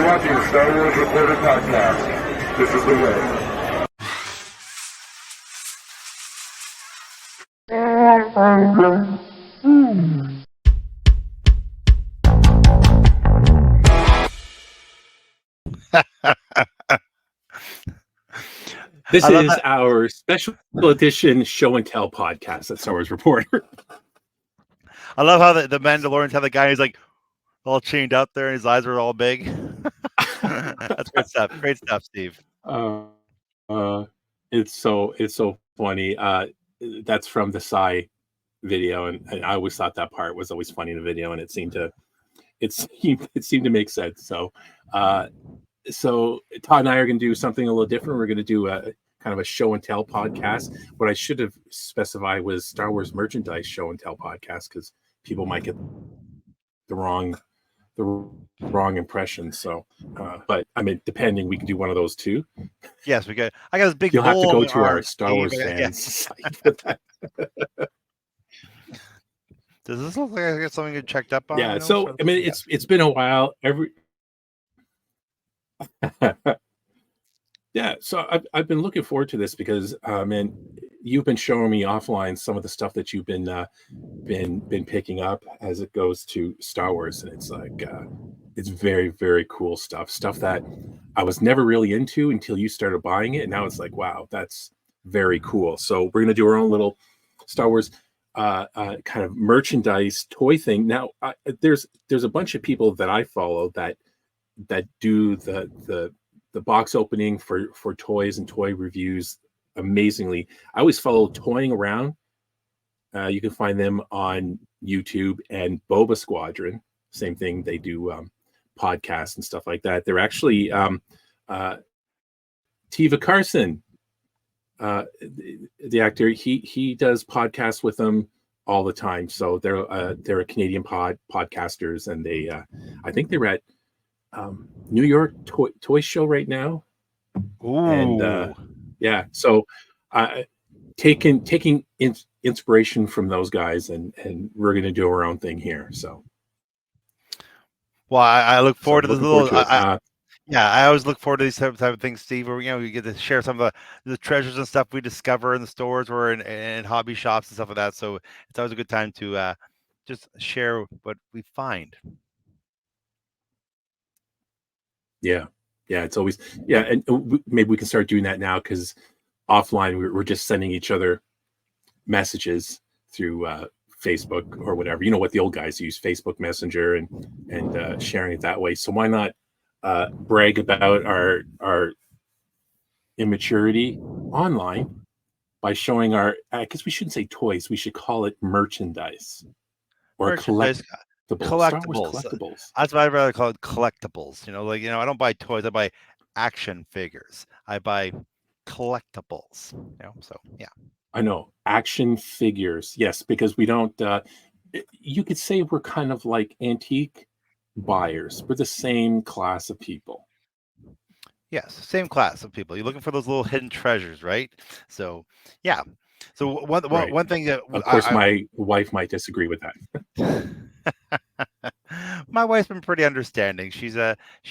watching the Star Wars Reporter Podcast. This is the way. This is our special edition show and tell podcast at Star Wars Reporter. I love how the Mandalorians have the guy who's like all chained up there and his eyes are all big. That's good stuff. Great stuff, Steve. It's so funny. That's from the Psy video, and I always thought that part was always funny in the video, and it seemed to make sense. So Todd and I are going to do something a little different. We're going to do a kind of a show and tell podcast. What I should have specified was Star Wars merchandise show and tell podcast, because people might get the wrong impression. So, but I mean, depending, we can do one of those too. Yes, we got. I got this big. You'll have to go to our Star Wars fans site for that. Does this look like I got something checked up on? Yeah. So I mean, it's been a while. Yeah, so I've been looking forward to this because, man, you've been showing me offline some of the stuff that you've been picking up as it goes to Star Wars, and it's like it's very, very cool stuff that I was never really into until you started buying it, and now it's like, wow, that's very cool. So we're gonna do our own little Star Wars kind of merchandise toy thing. Now, there's a bunch of people that I follow that do the box opening for toys and toy reviews amazingly. I always follow Toying Around. You can find them on YouTube, and Boba Squadron, same thing. They do podcasts and stuff like that. They're actually Tiva Carson, the actor. He does podcasts with them all the time. So they're a Canadian podcasters, and they I think they're at New York toy show right now. Ooh. And yeah, so taking inspiration from those guys, and we're going to do our own thing here. So, well, I look forward to this little. I always look forward to these type of things, Steve, where we get to share some of the treasures and stuff we discover in the stores or in hobby shops and stuff like that. So it's always a good time to just share what we find. Yeah, it's always and maybe we can start doing that now, because offline we're just sending each other messages through Facebook or whatever. You know what the old guys use, Facebook Messenger, and sharing it that way. So why not brag about our immaturity online by showing our? I guess we shouldn't say toys. We should call it merchandise or collectibles. Collectibles. That's what I'd rather call it, collectibles. I don't buy toys. I buy action figures. I buy collectibles. So yeah. I know, action figures. Yes, because we don't. You could say we're kind of like antique buyers. We're the same class of people. Yes, same class of people. You're looking for those little hidden treasures, right? So yeah. So one thing that, of course, my wife might disagree with that. My wife's been pretty understanding. She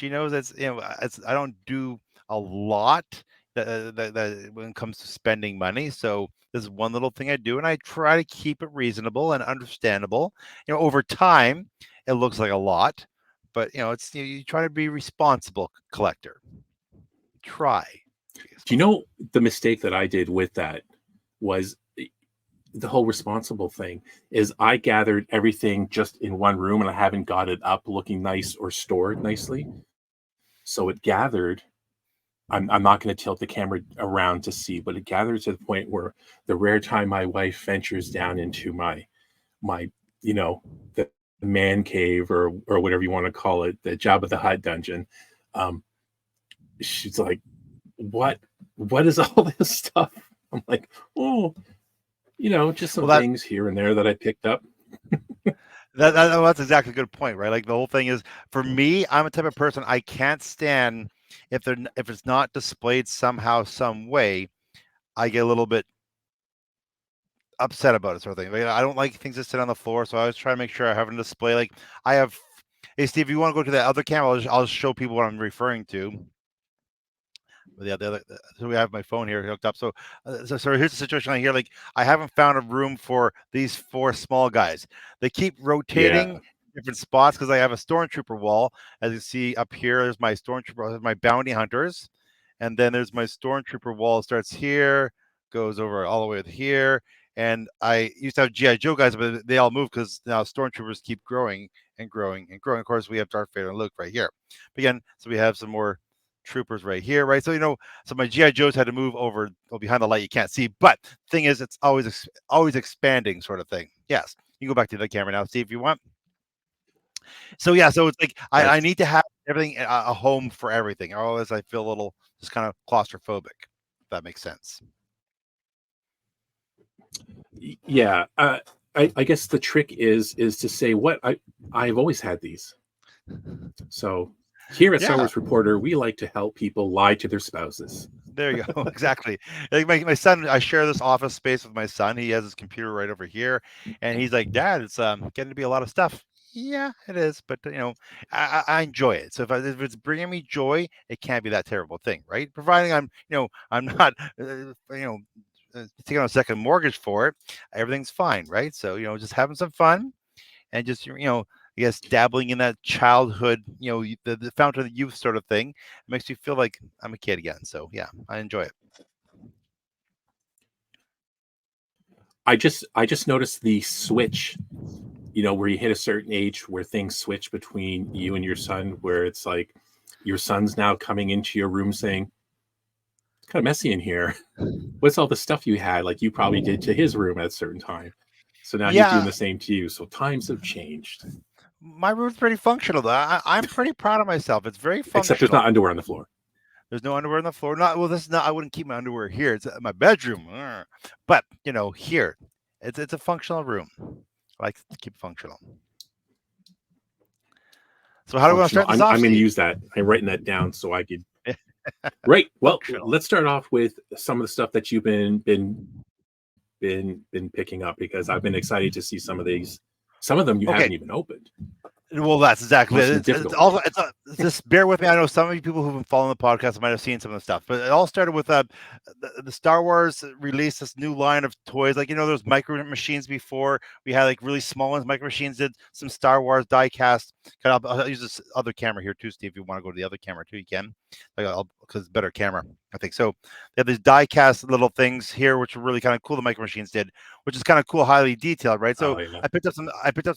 knows I don't do a lot that when it comes to spending money. So this is one little thing I do, and I try to keep it reasonable and understandable. Over time, it looks like a lot, but it's you try to be responsible collector. Try. Do you know the mistake that I did with that was the whole responsible thing is I gathered everything just in one room, and I haven't got it up looking nice or stored nicely. So it gathered. I'm not going to tilt the camera around to see, but it gathered to the point where the rare time my wife ventures down into my the man cave or whatever you want to call it, the Jabba the Hutt dungeon, she's like, what is all this stuff? I'm like, oh, just some things here and there that I picked up. That's exactly a good point, right? Like the whole thing is, for me, I'm a type of person, I can't stand if it's not displayed somehow, some way, I get a little bit upset about it, sort of thing. I don't like things that sit on the floor, so I always try to make sure I have a display. Like I have Hey, Steve, you want to go to that other camera? I'll just show people what I'm referring to. So we have my phone here hooked up. So here's the situation I hear. Like, I haven't found a room for these 4 small guys. They keep rotating different spots because I have a stormtrooper wall. As you see up here, there's my stormtrooper, my bounty hunters, and then there's my stormtrooper wall. It starts here, goes over all the way to here. And I used to have GI Joe guys, but they all moved because now stormtroopers keep growing and growing and growing. Of course, we have Darth Vader and Luke right here. But again, so we have some more troopers right here, right? So so my GI Joes had to move over behind the light. You can't see, but the thing is, it's always expanding, sort of thing. Yes, you can go back to the camera now, see if you want. So yeah, so it's like I need to have everything a home for everything, or otherwise I feel a little just kind of claustrophobic. If that makes sense. Yeah, I guess the trick is to say what I've always had these. So here at Star Wars Reporter, we like to help people lie to their spouses. There you go. Exactly. Like my son, I share this office space with my son. He has his computer right over here, and he's like, "Dad, it's getting to be a lot of stuff." Yeah, it is, but I enjoy it. So if it's bringing me joy, it can't be that terrible thing, right? Providing I'm not taking on a second mortgage for it, everything's fine, right? So just having some fun and just I guess dabbling in that childhood, the fountain of youth sort of thing. It makes me feel like I'm a kid again. So yeah, I enjoy it. I just noticed the switch, where you hit a certain age where things switch between you and your son, where it's like your son's now coming into your room saying, "It's kind of messy in here. What's all the stuff you had, like you probably did to his room at a certain time?" So now he's doing the same to you. So times have changed. My room's pretty functional, though. I'm pretty proud of myself. It's very functional. Except there's not underwear on the floor. There's no underwear on the floor. This is not. I wouldn't keep my underwear here. It's my bedroom. But here, it's a functional room. I like to keep it functional. So how do we want to start this off? I'm going to use that. I'm writing that down so I could. Right. Well, let's start off with some of the stuff that you've been picking up, because I've been excited to see some of these. Some of them you haven't even opened. Well, that's exactly it. Just bear with me. I know some of you people who've been following the podcast might have seen some of the stuff, but it all started with the Star Wars released this new line of toys. Like, those micro machines before. We had like really small ones. Micro machines did some Star Wars die cast. I'll use this other camera here too, Steve. If you want to go to the other camera too, you can. Because it's better camera, I think. So they have these die cast little things here, which are really kind of cool. The micro machines did, which is kind of cool, highly detailed, right? So I picked up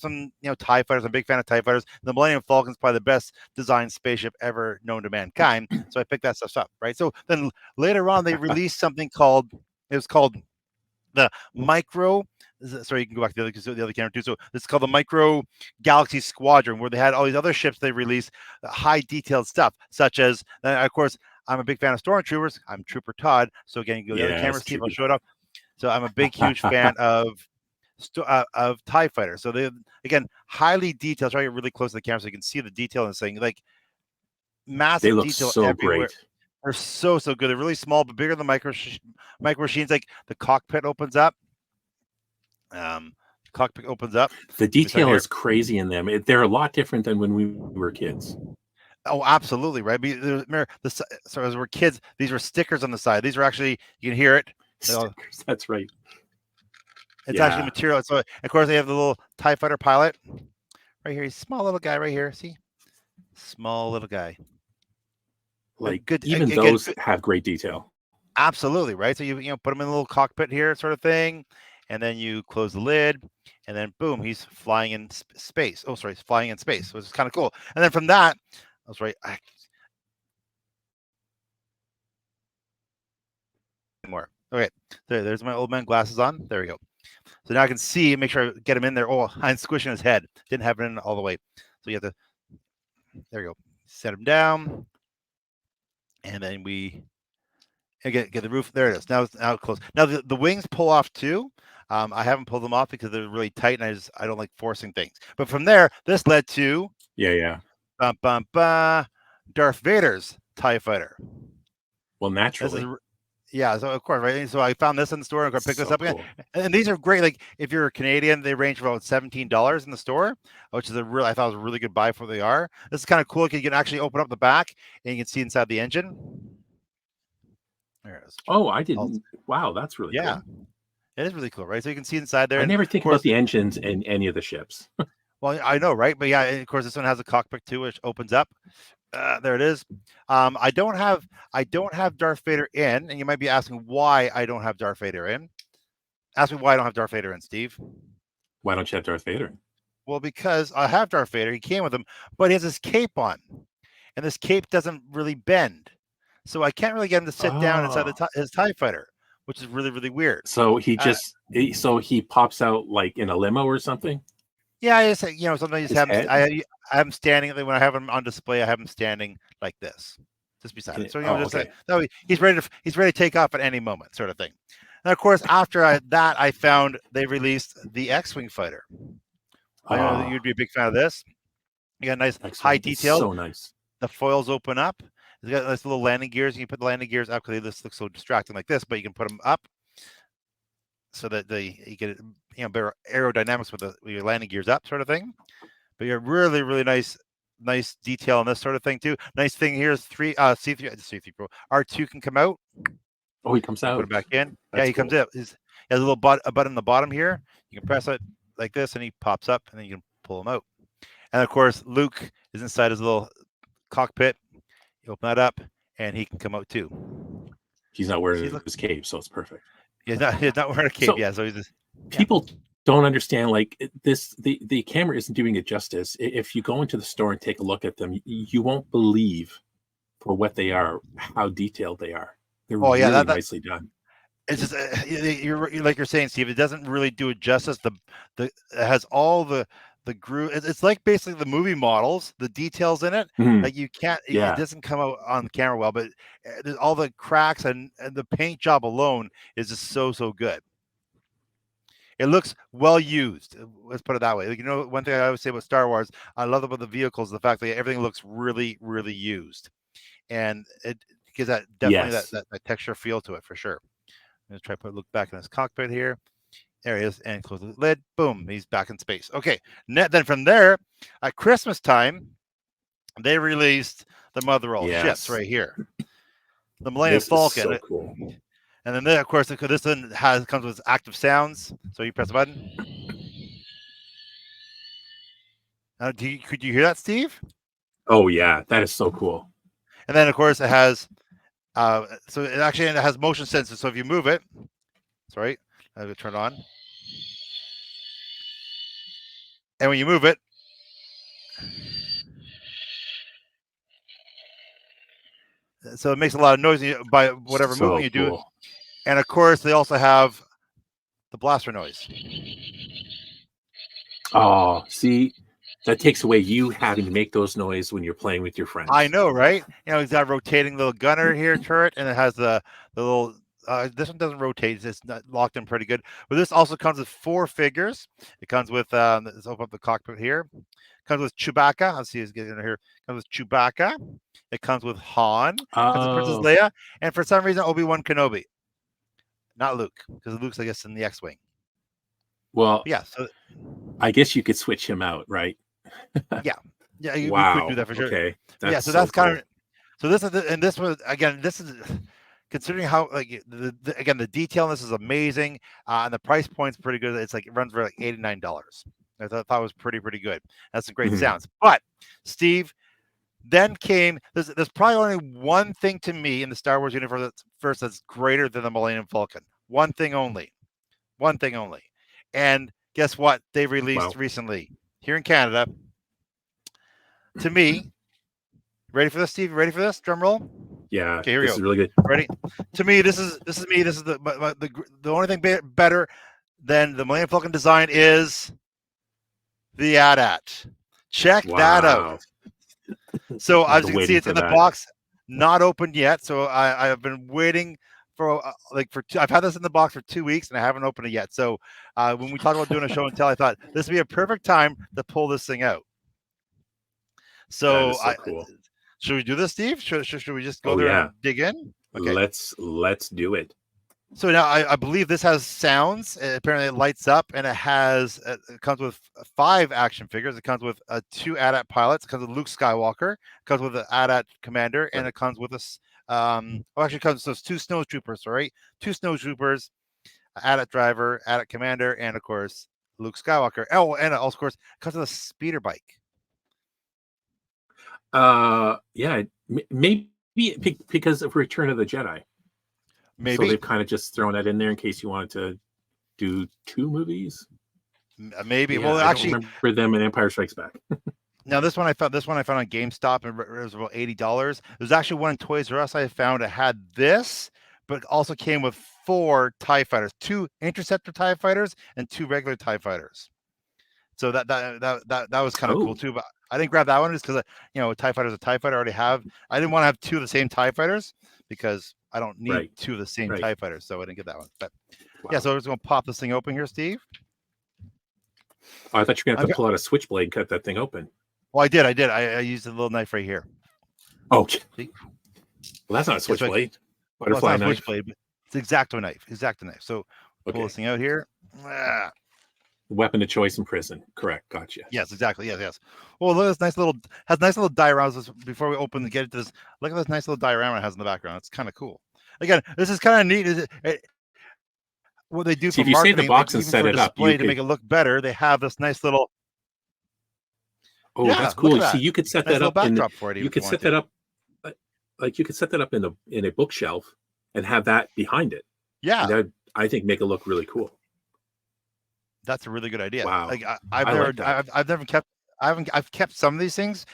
some TIE fighters. I'm a big fan of TIE fighters. The Millennium Falcon's probably the best designed spaceship ever known to mankind. So I picked that stuff up, right? So then later on, they released something called the Micro. Sorry, you can go back to the other camera too. So it's called the Micro Galaxy Squadron, where they had all these other ships they released, high detailed stuff, such as, of course, I'm a big fan of Stormtroopers. I'm Trooper Todd. So again, you go to the other camera, Steve, I'll show it up. So I'm a big, huge fan of TIE Fighter. So they, again, highly detailed. Try to get really close to the camera so you can see the detail and saying, like, massive they look detail so everywhere. Great. They're so good. They're really small, but bigger than micro machines. Like the cockpit opens up. The cockpit opens up. The detail is crazy in them. They're a lot different than when we were kids. Oh, absolutely, right. So as we're kids, these were stickers on the side. These are actually, you can hear it. Stickers, that's right. It's actually material. So of course they have the little TIE fighter pilot right here. He's a small little guy right here. See, small little guy. Like good. Even those have great detail. Absolutely, right. So you put him in a little cockpit here, sort of thing, and then you close the lid, and then boom, he's flying in space. Oh, sorry, he's flying in space, which is kind of cool. And then from that, that's right. More. Okay, there's my old man glasses on. There we go. So now I can see, make sure I get him in there. Oh, I'm squishing his head. Didn't have it in all the way. So you have to, there you go. Set him down. And then we get the roof. There it is. Now it's close. Now the wings pull off too. I haven't pulled them off because they're really tight, and I don't like forcing things. But from there, this led to Darth Vader's TIE Fighter. Well, naturally. Yeah, so of course, right? So I found this in the store. I'm gonna pick this So up again. cool. And these are great. Like if you're a Canadian, they range for about $17 in the store, which is I thought was a really good buy for what they are. This is kind of cool. You can actually open up the back and you can see inside the engine. There it is. Oh, I didn't. Wow, that's really Yeah, cool. it is really cool, right? So you can see inside there. I And never of think about course, the engines in any of the ships. well, I know, right? But yeah, and of course, this one has a cockpit too, which opens up. There it is. I don't have Darth Vader in, and you might be asking why I don't have Darth Vader in. Ask me why I don't have Darth Vader in, Steve. Why don't you have Darth Vader? Well, because I have Darth Vader. He came with him, but he has his cape on, and this cape doesn't really bend, so I can't really get him to sit down inside Oh, his TIE fighter, which is really really weird. so he Uh, just so he pops out like in a limo or something. yeah, I just sometimes I just His have him. head. I have him standing when I have him on display. I have him standing like this, just beside him. So Oh, just like okay. no, he's ready to take off at any moment, sort of thing. And of course, after that, I found they released the X-wing fighter. I know that Oh, you'd be a big fan of this. You got nice high X-wing is detail. so nice. The foils open up. It's got nice little landing gears. You can put the landing gears up because this looks so distracting like this, but you can put them up so that you get better aerodynamics with your landing gears up, sort of thing. But you're really really nice detail on this sort of thing too. Nice thing here is C3 Pro R2 can come out. Oh, he comes You put out. him back in. That's Yeah, he comes cool. out. He has a little a button on the bottom here. You can press it like this, and he pops up, and then you can pull him out. And of course, Luke is inside his little cockpit. You open that up, and he can come out too. He's not See, wearing look, his cape, so it's perfect. he's not wearing a cape. So Yeah, so he's just people don't understand like this. The camera isn't doing it justice. If you go into the store and take a look at them, you won't believe for what they are, how detailed they are. They're oh yeah, really that nicely done. it's just you're like you're saying, Steve. It doesn't really do it justice. The it has all the groove. It's like basically the movie models, the details in it. Mhm. Like you can't. It Yeah. doesn't come out on the camera well, but there's all the cracks and the paint job alone is just so good. It looks well used. Let's put it that way. Like, one thing I always say about Star Wars, I love about the vehicles, the fact that everything looks really, really used, and it gives that definitely Yes. that texture feel to it for sure. Let's try to look back in his cockpit here. There he is, and close the lid. Boom, he's back in space. Okay, then from there, at Christmas time, they released the mother of all ships Yes. right here, the Millennium This is Falcon. so cool. And then, of course, this one comes with active sounds. So you press the button. Could you hear that, Steve? Oh yeah, that is so cool. And then, of course, it has so it actually has motion sensors. So if you move it, sorry, I will turn it on. And when you move it, so it makes a lot of noise by whatever So movement you do. cool. And of course, they also have the blaster noise. Oh, see, that takes away you having to make those noise when you're playing with your friends. I know, right? It's got a rotating little gunner here turret, and it has the little. This one doesn't rotate; it's not locked in pretty good. But this also comes with 4 figures. It comes with let's open up the cockpit here. It comes with Chewbacca. Let's see, it's getting in here. It comes with Chewbacca. It comes with Han. It comes with Princess Oh, Leia, and for some reason Obi-Wan Kenobi. Not Luke, because Luke's I guess in the X-wing. well, Yeah, so I guess you could switch him out, right? yeah, we could do Wow. that for sure. Okay. Yeah, That's so so that's kind cool. of so this is and this was again. This is considering how like again the detail in this is amazing, and the price point's pretty good. It's like it runs for like $89. I thought it was pretty good. That's some great Mhm. sounds. But Steve, then came there's probably only one thing to me in the Star Wars universe that's greater than the Millennium Falcon. One thing only. And guess what? They released Wow. recently here in Canada. To me, ready for this, Steve? Ready for this? Drum roll. Yeah. Okay, here we This go. is really good. Ready? To me, this is me. This is the only thing better than the Millennium Falcon design is the AT-AT. Check that out. Wow. So I've as been you can see, waiting it's for in the that. box, not opened yet. So I have been waiting for I've had this in the box for 2 weeks and I haven't opened it yet. So when we talked about doing a show and tell, I thought this would be a perfect time to pull this thing out. That So is so cool. should we do this, Steve? Should we just go Oh there yeah. and dig in? Okay. Let's do it. So now I believe this has sounds. Apparently, it lights up, and it comes with 5 action figures. It comes with 2 AT-AT pilots. It comes with Luke Skywalker. It comes with an AT-AT commander, and it comes with actually it comes with 2 snowtroopers. Right, 2 snowtroopers, AT-AT driver, AT-AT commander, and of course Luke Skywalker. Oh, and of course it comes with a speeder bike. Yeah, maybe because of Return of the Jedi. Maybe. So they've kind of just thrown that in there in case you wanted to do 2 movies. Maybe. Yeah, Well, I actually, don't remember them in Empire Strikes Back. now this one I found on GameStop, and it was about $80. There's actually one in Toys R Us I found. It had this, but it also came with 4 TIE fighters, 2 Interceptor TIE fighters and 2 regular TIE fighters. So that was kind of cool too. But I didn't grab that one just because TIE fighter is a TIE fighter. I already have. I didn't want to have 2 of the same TIE fighters because I don't need 2 of the same TIE fighters, so I didn't get that one. But yeah, so we're just gonna pop this thing open here, Steve. Oh, I thought you were gonna have to pull out a switchblade and cut that thing open. Well, I did. I used a little knife right here. Oh, see? Well, that's not a switchblade. Butterfly knife. Switchblade, but it's X-Acto knife. X-Acto knife. So pull this thing out here. Weapon of choice in prison. Correct. Gotcha. Yes, exactly. Yes. Well, look at this has nice little dioramas. Before we get into this, look at this nice little diorama it has in the background. It's kind of cool. Again, this is kind of neat. What they do for if you marketing, save the box and set it up, to make it look better, they have this nice little. Oh, that's cool. See, you could set that up in you could set that up like you could set that up in a bookshelf and have that behind it. Yeah, and that, I think, make it look really cool. That's a really good idea. Wow. Like I've kept some of these things.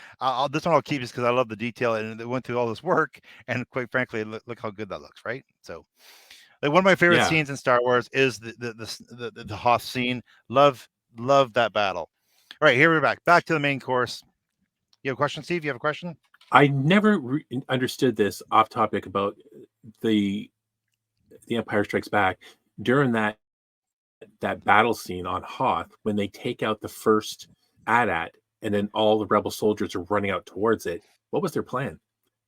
This one I'll keep just because I love the detail and it went through all this work. And quite frankly, look how good that looks, right? So, like one of my favorite scenes in Star Wars is the Hoth scene. Love that battle. All right, here we're back to the main course. You have a question, Steve? You have a question? I never understood this off topic about the Empire Strikes Back during that battle scene on Hoth when they take out the first AT-AT and then all the rebel soldiers are running out towards it. What was their plan?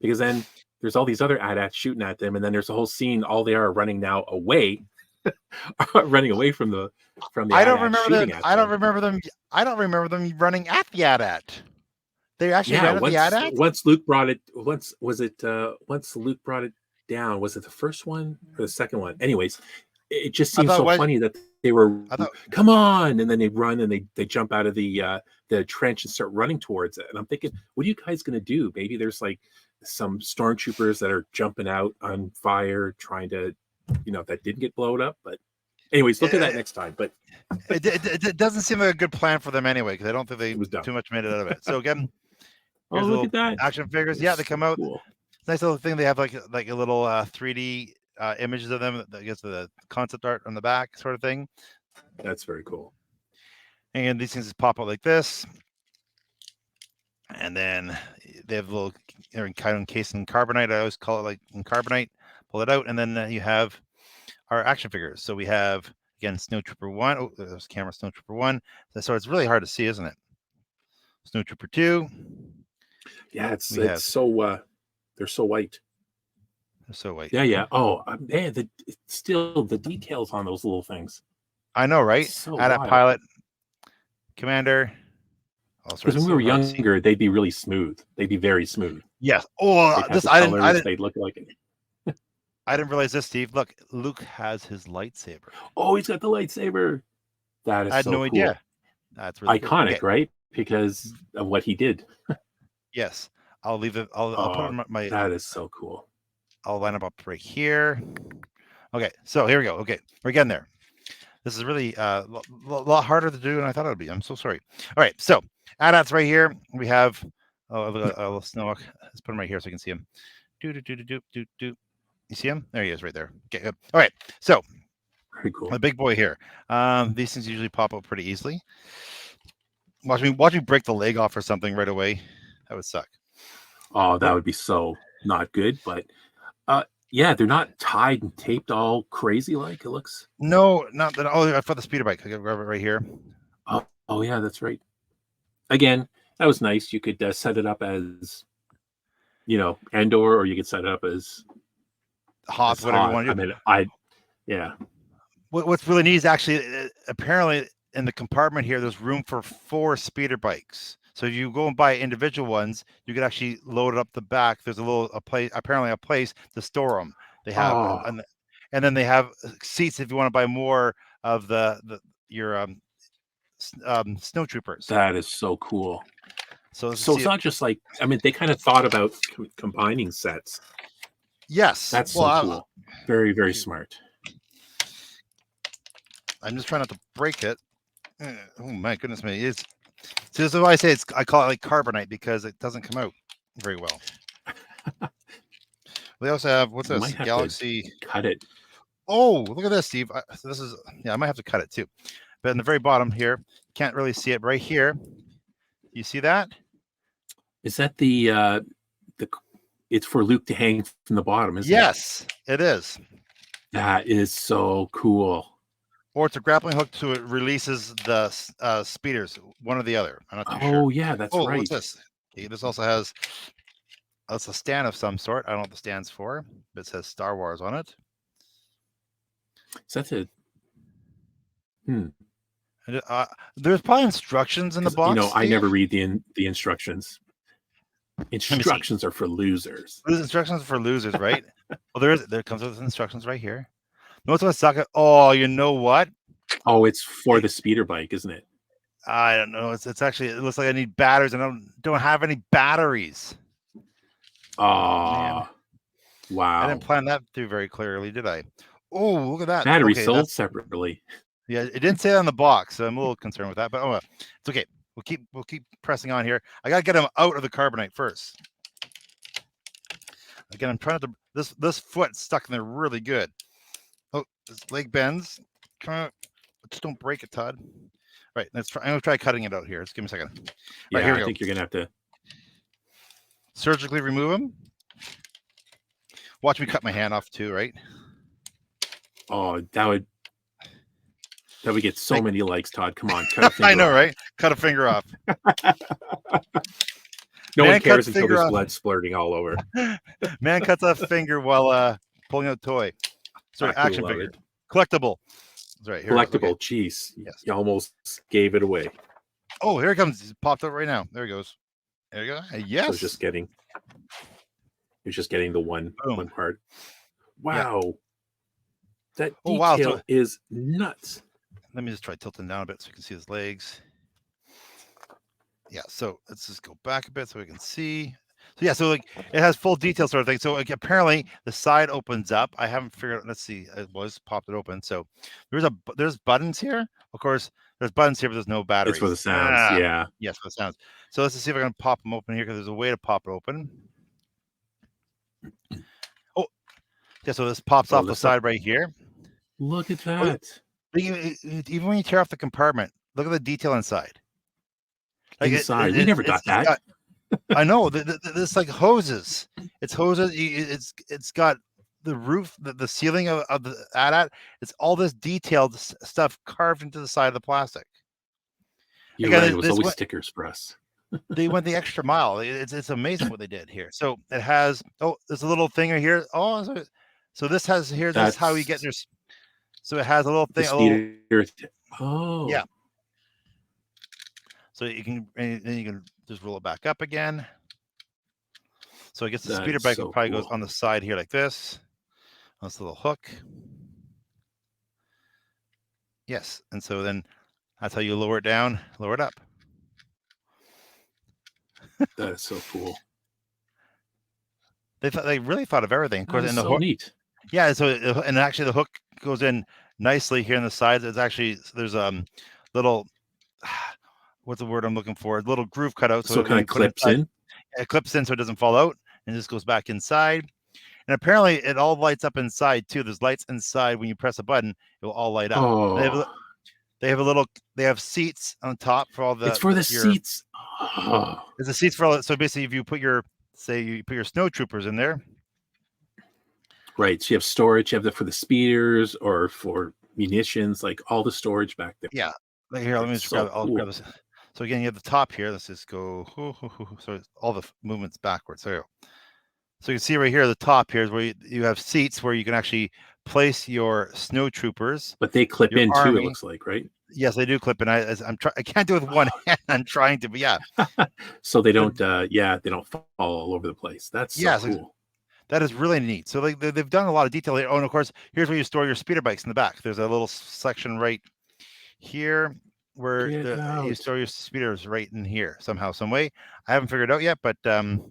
Because then there's all these other AT-ATs shooting at them, and then there's a whole scene. All they are running now away, running away from the. I don't remember them. I don't remember them running at the AT-AT. They actually ran at the AT-AT. Once Luke brought it. Once Luke brought it down. Was it the first one or the second one? Anyways, it just seems so funny that they were come on, and then they run and they jump out of the trench and start running towards it. And I'm thinking, what are you guys gonna do? Maybe there's like some stormtroopers that are jumping out on fire, trying to, that didn't get blown up. But anyways, look at that next time. But it doesn't seem like a good plan for them anyway, because I don't think they too much made it out of it. So again, look at that action figures. Yeah, they come out. Cool. Nice little thing. They have like a little 3D images of them. I guess the concept art on the back, sort of thing. That's very cool. And these things just pop out like this. And then they have a little kind of encased in carbonite. I always call it like in carbonite. Pull it out, and then you have our action figures. So we have, again, Snowtrooper 1. Oh, there's camera. Snowtrooper 1. So it's really hard to see, isn't it? Snowtrooper 2. Yeah, it's so they're so white. They're so white. Yeah. Oh man, the details on those little things. I know, right? So AT-AT pilot, commander. Because when we were younger, they'd be really smooth. They'd be very smooth. Yes. Oh, they'd look like it. I didn't realize this, Steve. Look, Luke has his lightsaber. Oh, he's got the lightsaber. That is I had so no cool. idea. That's really iconic, right? Because of what he did. Yes. I'll leave it. I'll put it on my. That is so cool. I'll line up right here. Okay, so here we go. Okay, we're getting there. This is really a lot harder to do than I thought it would be. I'm so sorry. All right, so AT-ATs right here. We have a little Snowhawk. Let's put him right here so you can see him. Do. You see him? There he is, right there. Okay, good. All right, so very cool. The big boy here. These things usually pop up pretty easily. Watch me break the leg off or something right away. That would suck. Oh, that would be so not good. But yeah, they're not tied and taped all crazy like it looks. No, not that. Oh, I found the speeder bike. I can grab it right here. Oh yeah, that's right. Again, that was nice. You could set it up as, Endor, or you could set it up as hop, It's whatever you hot. want to I do. mean, yeah. What's really neat is actually apparently in the compartment here, there's room for 4 speeder bikes. So if you go and buy individual ones, you can actually load it up the back. There's apparently a place to store them. They have, Oh, and then they have seats if you want to buy more of your snow troopers. that is so cool. So So it's not just like, I mean, they kind of thought about combining sets. yes, That's so cool. Very, very smart. I'm just trying not to break it. Oh my goodness me! See, this is why I say I call it like carbonite because it doesn't come out very well. We also have what's this? Galaxy. Cut it. Oh, look at this, Steve. So this is I might have to cut it too. But in the very bottom here, can't really see it right here. You see that? Is that the it's for Luke to hang from the bottom, isn't it? Yes, it is. That is so cool. Or it's a grappling hook so it releases the speeders, one or the other. I'm not too sure. Oh yeah, that's right. What's this? Okay, this also has it's a stand of some sort. I don't know what the stand's for, but it says Star Wars on it. Is that a there's probably instructions in the box. You know, I Steve. never read the instructions. Instructions are for losers. There's instructions for losers, right? Well, there comes with instructions right here. Notice what socket. Oh, you know what? Oh, it's for the speeder bike, isn't it? I don't know. It's actually it looks like I need batteries, and I don't have any batteries. Oh, wow! I didn't plan that through very clearly, did I? Oh, look at that. Batteries sold separately. Yeah, it didn't say it on the box, so I'm a little concerned with that. But well, it's okay. We'll keep pressing on here. I gotta get them out of the carbonite first. Again, I'm trying to this foot stuck in there really good. Oh, this leg bends. Come on, just don't break it, Todd. Right, let's try. I'm gonna try cutting it out here. Just give me a second. Yeah, right, here I think you're gonna have to surgically remove them. Watch me cut my hand off too, right? Oh, that would get so many likes, Todd. Come on, cut a finger I know, off. right? Cut a finger off. No one cares until there's blood splurting all over. Man cuts a finger while pulling out a toy. Sorry, action figure. Collectible. That's right. Here Collectible. Jeez. Yes. You almost gave it away. Oh, here it comes. It's popped up right now. There he goes. There you go. Yes. So you're just getting the one part. Wow. Yeah. That detail is nuts. Let me just try tilting down a bit so you can see his legs. Yeah, so let's just go back a bit so we can see. So yeah, so like it has full detail sort of thing. So like apparently the side opens up. I haven't figured out. Let's see. It was popped it open. So there's buttons here. Of course, there's buttons here, but there's no batteries. It's for the sounds. Yeah. Yes, for the sounds. So let's see if I can pop them open here because there's a way to pop it open. Oh, yeah. So this pops off the side right here. Look at that. Even when you tear off the compartment, look at the detail inside. Like inside, we never got that. I know. This like hoses. It's hoses. It's got the roof, the ceiling of the AT-AT. It's all this detailed stuff carved into the side of the plastic. You're right. It was always stickers for us. They went the extra mile. It's amazing what they did here. So it has. Oh, there's a little thing right here. Oh, so this has here. That's how you get this. So it has a little thing. Oh, yeah. So you can just roll it back up again. So I guess the speeder bike probably goes on the side here like this. This little hook. Yes, and so then that's how you lower it down, lower it up. That is so cool. They really thought of everything. Of course, and the hook. Neat. Yeah, so and actually the hook goes in nicely here on the sides. It's actually there's little. What's the word I'm looking for? A little groove cut out. So it kind of clips in? It clips in so it doesn't fall out. And this goes back inside. And apparently it all lights up inside too. There's lights inside. When you press a button, it will all light up. Oh. They have seats on top for all the. It's for the seats. Oh. There's the seats for all. So basically, if you put your snow troopers in there. Right. So you have storage. You have for the speeders or for munitions, like all the storage back there. Yeah. Here, let me just grab this. So again, you have the top here. Let's just go. So all the movements backwards. There you go. So you can see right here at the top here is where you have seats where you can actually place your snow troopers, But they clip your in too, it army. looks like, right? Yes, they do clip, and I can't do it with one hand. I'm trying to, but yeah, So they but don't they don't fall all over the place. That's so yes, cool. that is really neat. So like they've done a lot of detail here. Oh, and of course, here's where you store your speeder bikes in the back. There's a little section right here where Get you out. store your speeders right in here somehow, some way. I haven't figured it out yet, but that's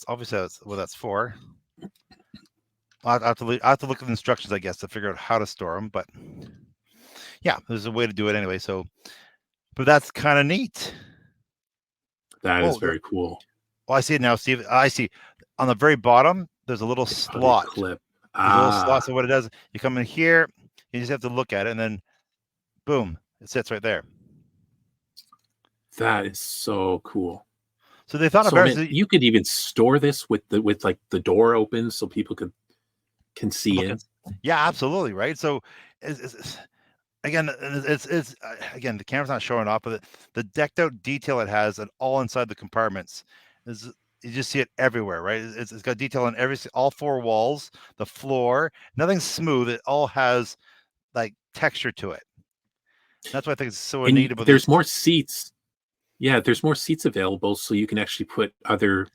obviously what that's for. I have to look at the instructions, I guess, to figure out how to store them. But yeah, there's a way to do it anyway. So, but that's kind of neat. That is Oh, very cool. well, I see it now, Steve. I see on the very bottom. There's a little Oh, they slot. clip. There's a little slot. So what it does, you come in here, you just have to look at it, and then boom, it sits right there. That is so cool. So they thought So of I mean, you could even store this with like the door open so people can see in. Yeah, absolutely, right? So again, it's again, the camera's not showing off, but the decked out detail it has and all inside the compartments is, you just see it everywhere, right? It's got detail on all four walls, the floor, nothing's smooth. It all has like texture to it. That's why I think it's so neat about there's these. more seats. Yeah, there's more seats available, so you can actually put other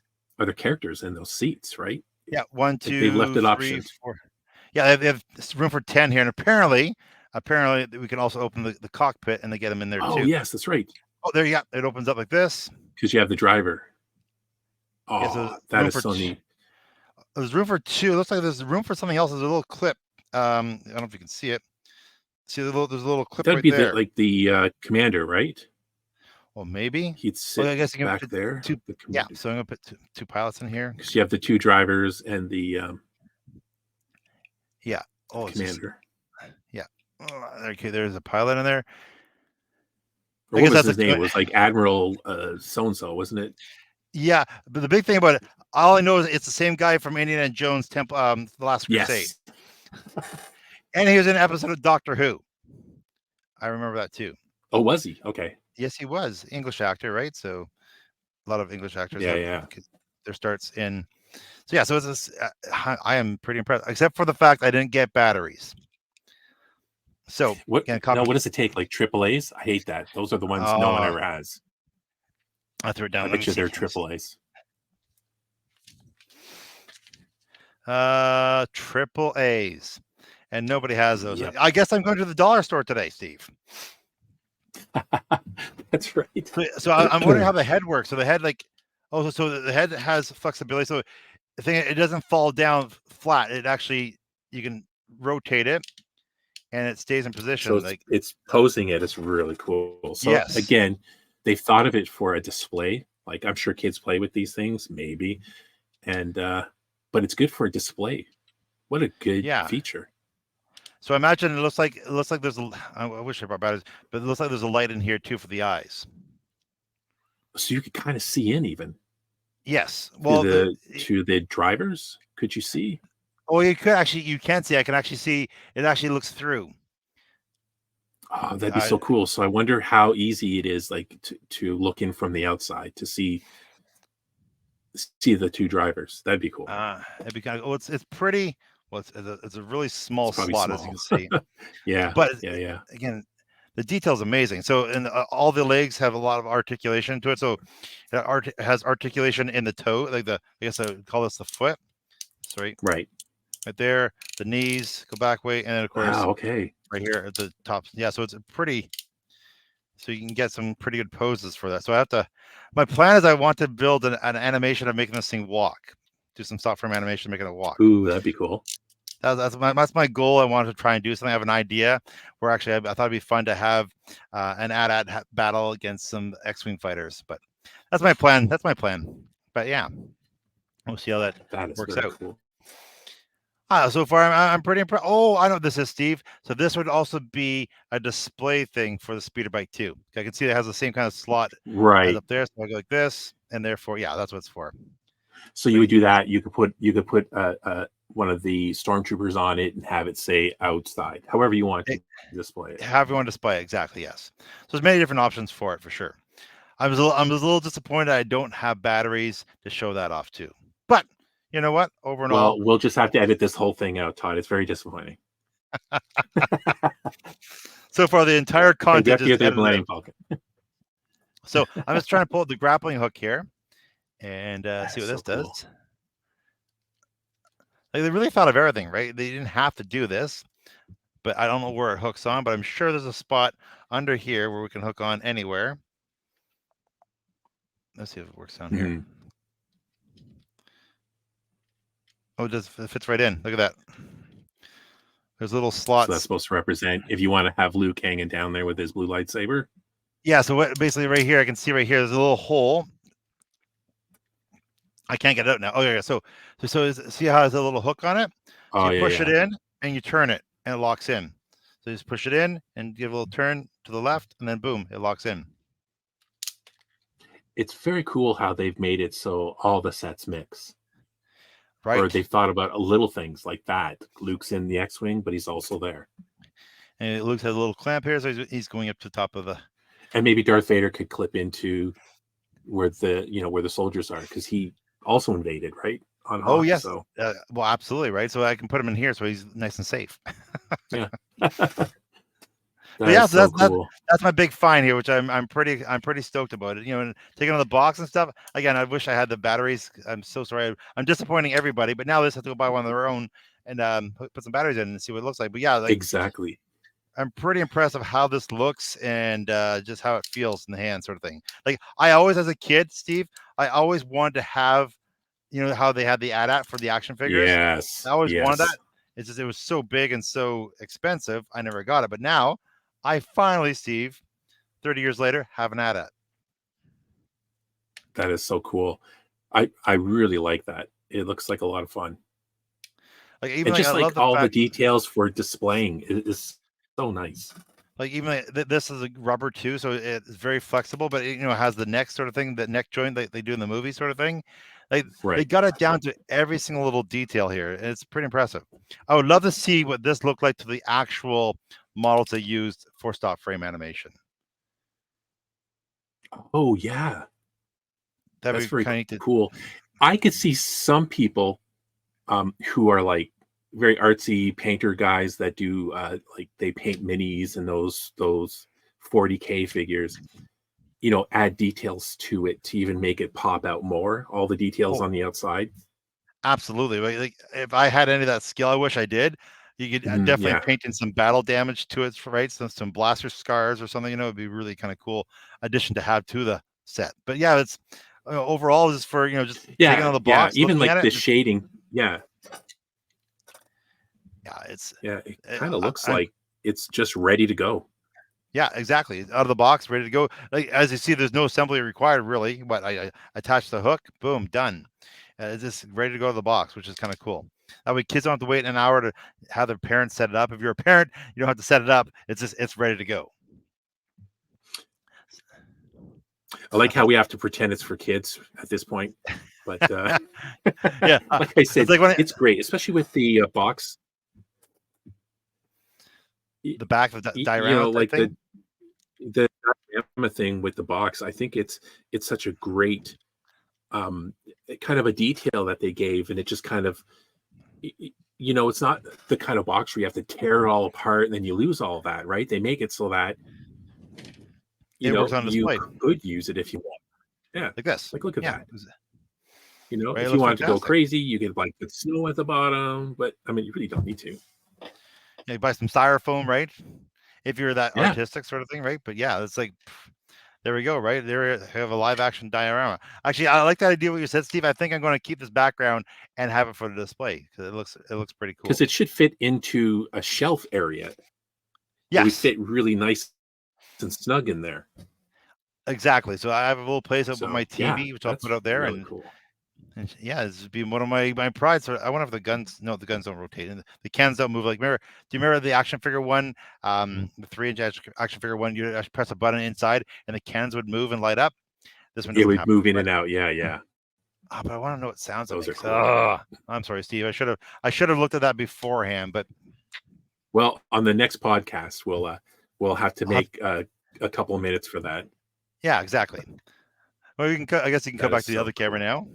characters in those seats, right? Yeah, 1, Like they've left 2, it 3, options. 4. Yeah, they have room for 10 here, and apparently we can also open the cockpit and they get them in there Oh, too. yes, that's right. Oh, there you go. It opens up like this. Because you have the driver. Oh, Yeah, so that is so neat. There's room for 2. It looks like there's room for something else. There's a little clip. I don't know if you can see it. See there's a little clip That'd right be there. the commander, right? Well, maybe. He'd sit I guess you can back put there. two. Yeah, so I'm gonna put two pilots in here. Because you have the 2 drivers and the Yeah. Oh, commander. Yeah. Okay, there's a pilot in there. Or what was his name? It was like Admiral so-and-so, wasn't it? Yeah, but the big thing about it, all I know is it's the same guy from Indiana Jones Temple, The Last Crusade. Yes. And he was in an episode of Doctor Who. I remember that too. Oh, was he? Okay. Yes, he was. English actor, right? So a lot of English actors Yeah. their starts in. So yeah, so it's I am pretty impressed, except for the fact I didn't get batteries. So what again, what does it take? Like AAA's? I hate that. Those are the ones no one ever has. I threw it down. I bet you they're AAA's. Triple A's. And nobody has those. Yep. I guess I'm going to the dollar store today, Steve. That's right. So I'm wondering how the head works. So the head, so the head has flexibility. So the thing, it doesn't fall down flat. It actually, you can rotate it, and it stays in position. So it's posing it. It's really cool. So yes. Again, they thought of it for a display. Like I'm sure kids play with these things, maybe, and but it's good for a display. What a good feature. So I imagine it looks like there's I wish I brought batteries, but it looks like there's a light in here too for the eyes. So you could kind of see in even. Yes. Well, to the drivers, could you see? Oh, you can see. I can actually see. It actually looks through. Oh, that'd be so cool. So I wonder how easy it is, like to look in from the outside to see the 2 drivers. That'd be cool. It'd be kind of. Oh, it's pretty. Well, it's a really small slot, as you can see. Yeah. But yeah. Again, the detail's amazing. So, and all the legs have a lot of articulation to it. So, it has articulation in the toe, like I guess I would call this the foot. Sorry. Right there. The knees go back way, and then of course, okay, right here at the top. Yeah. So it's pretty. So you can get some pretty good poses for that. So I have to. My plan is I want to build an animation of making this thing walk. Do some stop frame animation, making it walk. Ooh, that'd be cool. That's my goal. I wanted to try and do something. I have an idea where actually I thought it'd be fun to have an AT-AT battle against some X-Wing fighters. But that's my plan. But yeah, we'll see how that works out. Cool. So far I'm pretty impressed. Oh, I know what this is, Steve. So this would also be a display thing for the speeder bike too. I can see it has the same kind of slot right up there. So I go like this, and therefore, yeah, that's what it's for. So you would do that. You could put one of the stormtroopers on it and have it say outside, however you want to display it. However you want to display it, exactly, yes. So there's many different options for it, for sure. I'm a little disappointed I don't have batteries to show that off too. But you know what? Over and all, Well, we'll just have to edit this whole thing out, Todd. It's very disappointing. so far the entire Hey, we content have to is get the edited blame, out. Falcon. So I'm just trying to pull the grappling hook here and see what so this cool. does. Like they really thought of everything, right? They didn't have to do this, but I don't know where it hooks on, but I'm sure there's a spot under here where we can hook on anywhere. Let's see if it works down here. Oh, it fits right in. Look at that. There's little slots. So that's supposed to represent if you want to have Luke hanging down there with his blue lightsaber. Yeah, so what basically right here, I can see right here, there's a little hole. I can't get it out now. Oh yeah, so see how it has a little hook on it? So you push it in and you turn it and it locks in. So you just push it in and give a little turn to the left and then boom, it locks in. It's very cool how they've made it so all the sets mix. Right. Or they've thought about little things like that. Luke's in the X-Wing, but he's also there. And Luke has a little clamp here, so he's going up to the top of the. And maybe Darth Vader could clip into where the soldiers are, because he also invaded, right? On Hoth, oh yes. So. Well, absolutely, right. So I can put him in here, so he's nice and safe. Yeah. That's so cool. That's my big find here, which I'm pretty stoked about it. And taking on the box and stuff. Again, I wish I had the batteries. I'm so sorry. I'm disappointing everybody, but now they just have to go buy one of their own and put some batteries in and see what it looks like. But yeah, exactly. I'm pretty impressed of how this looks and just how it feels in the hand, sort of thing. Like I always, as a kid, Steve, I always wanted to have, how they had the AT-AT for the action figures. Yes. I always wanted that. It's just it was so big and so expensive. I never got it, but now I finally, Steve, 30 years later, have an AT-AT. That is so cool. I really like that. It looks like a lot of fun. Like even and just I love all the details for displaying is so nice. Like even this is a rubber too, so it's very flexible, but it has the neck sort of thing, the neck joint that they do in the movie sort of thing. They got it down to every single little detail here, and it's pretty impressive. I would love to see what this looked like to the actual models they used for stop frame animation. Oh yeah, that's very kind of cool. I could see some people who are like very artsy painter guys that do like they paint minis and those 40K figures, add details to it to even make it pop out more, all the details on the outside. Absolutely. Like if I had any of that skill, I wish I did. You could definitely paint in some battle damage to it, right? Some blaster scars or something, it'd be really kind of cool addition to have to the set. But yeah, it's overall is for, just taking on the box. Even like the shading. Yeah. Yeah, it kind of looks like it's just ready to go. Yeah, exactly. Out of the box, ready to go. Like as you see, there's no assembly required really. But I attach the hook, boom, done. It's just ready to go to the box, which is kind of cool. That way kids don't have to wait an hour to have their parents set it up. If you're a parent, you don't have to set it up. It's ready to go. I like how we have to pretend it's for kids at this point. But yeah, like I said, it's great, especially with the box. The back of the diorama, like thing? the diorama thing with the box. I think it's such a great kind of a detail that they gave, and it just kind of it's not the kind of box where you have to tear it all apart and then you lose all of that, right? They make it so that you could use it if you want. Yeah, like this. Like look at that. Right, if you wanted to go crazy, you could like put snow at the bottom, but I mean, you really don't need to. Yeah, you buy some styrofoam, right? If you're that artistic sort of thing, right? But yeah, it's like, there we go, right? There we have a live action diorama. Actually, I like that idea what you said, Steve. I think I'm going to keep this background and have it for the display because it looks pretty cool. Because it should fit into a shelf area. Yeah, we fit really nice and snug in there. Exactly. So I have a little place up with my TV, which I'll put out there, really cool. And yeah, this would be one of my prides. So I wonder if the guns don't rotate and the cans don't move. Like, do you remember the action figure one, the 3-inch action figure one? You press a button inside and the cans would move and light up. This one, it would move in and out. Yeah. But I want to know what sounds those it makes. Are cool. I'm sorry, Steve. I should have looked at that beforehand. But well, on the next podcast, we'll have to make a couple of minutes for that. Yeah, exactly. Well, you can. I guess you can That come is back to the so other camera cool. now,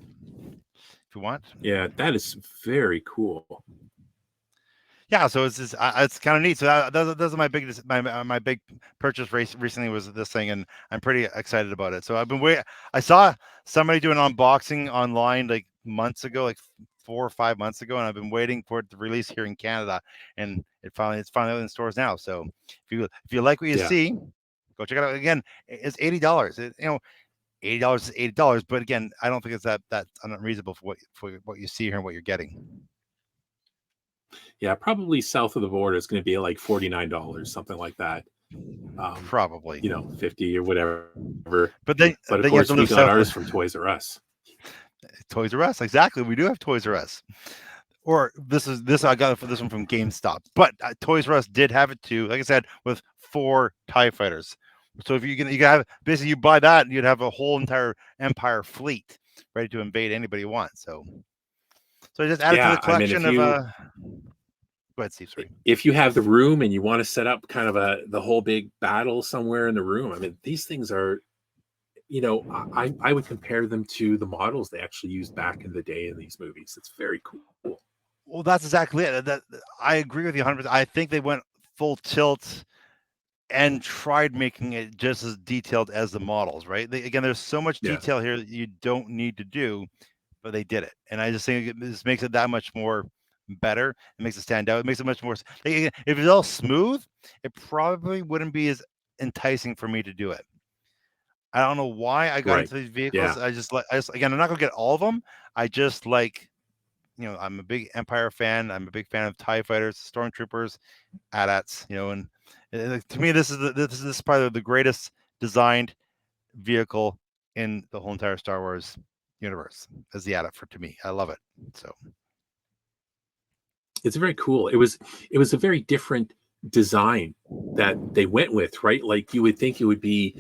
if you want. Yeah, that is very cool. Yeah, so it's kind of neat. So those are my biggest my big purchase race recently was this thing, and I'm pretty excited about it. So I've been waiting. I saw somebody do an unboxing online like months ago, like 4 or 5 months ago, and I've been waiting for it to release here in Canada, and it's finally out in stores now. So if you like what you Yeah. see, go check it out. Again, it's $80. $80 is $80, but again, I don't think it's that unreasonable for what you see here and what you're getting. Yeah, probably south of the border is going to be like $49, something like that. Probably. 50 or whatever. But then But of you have to course, we live got south ours of from Toys R Us. Toys R Us. Exactly. We do have Toys R Us. Or this I got for this one from GameStop. But Toys R Us did have it too. Like I said, with 4 TIE fighters. So if you can have basically you buy that and you'd have a whole entire Empire fleet ready to invade anybody you want. So I just added to the Yeah, I mean, collection of go ahead, Steve. Sorry. if you have the room and you want to set up kind of the whole big battle somewhere in the room, I mean, these things are, I would compare them to the models they actually used back in the day in these movies. It's very cool. Well, that's exactly it. That I agree with you 100%. I think they went full tilt and tried making it just as detailed as the models, right? Again, there's so much Yeah. detail here that you don't need to do, but they did it, and I just think this makes it that much more better. It makes it stand out. It makes it much more. If it's all smooth, it probably wouldn't be as enticing for me to do it. I don't know why I got Right. into these vehicles. Yeah. I just again, I'm not gonna get all of them. I just like, I'm a big Empire fan. I'm a big fan of TIE fighters, stormtroopers, AT-ATs, and to me, this is probably the greatest designed vehicle in the whole entire Star Wars universe as the AT-AT to me. I love it. So It's very cool. It was a very different design that they went with, right? Like you would think it would be,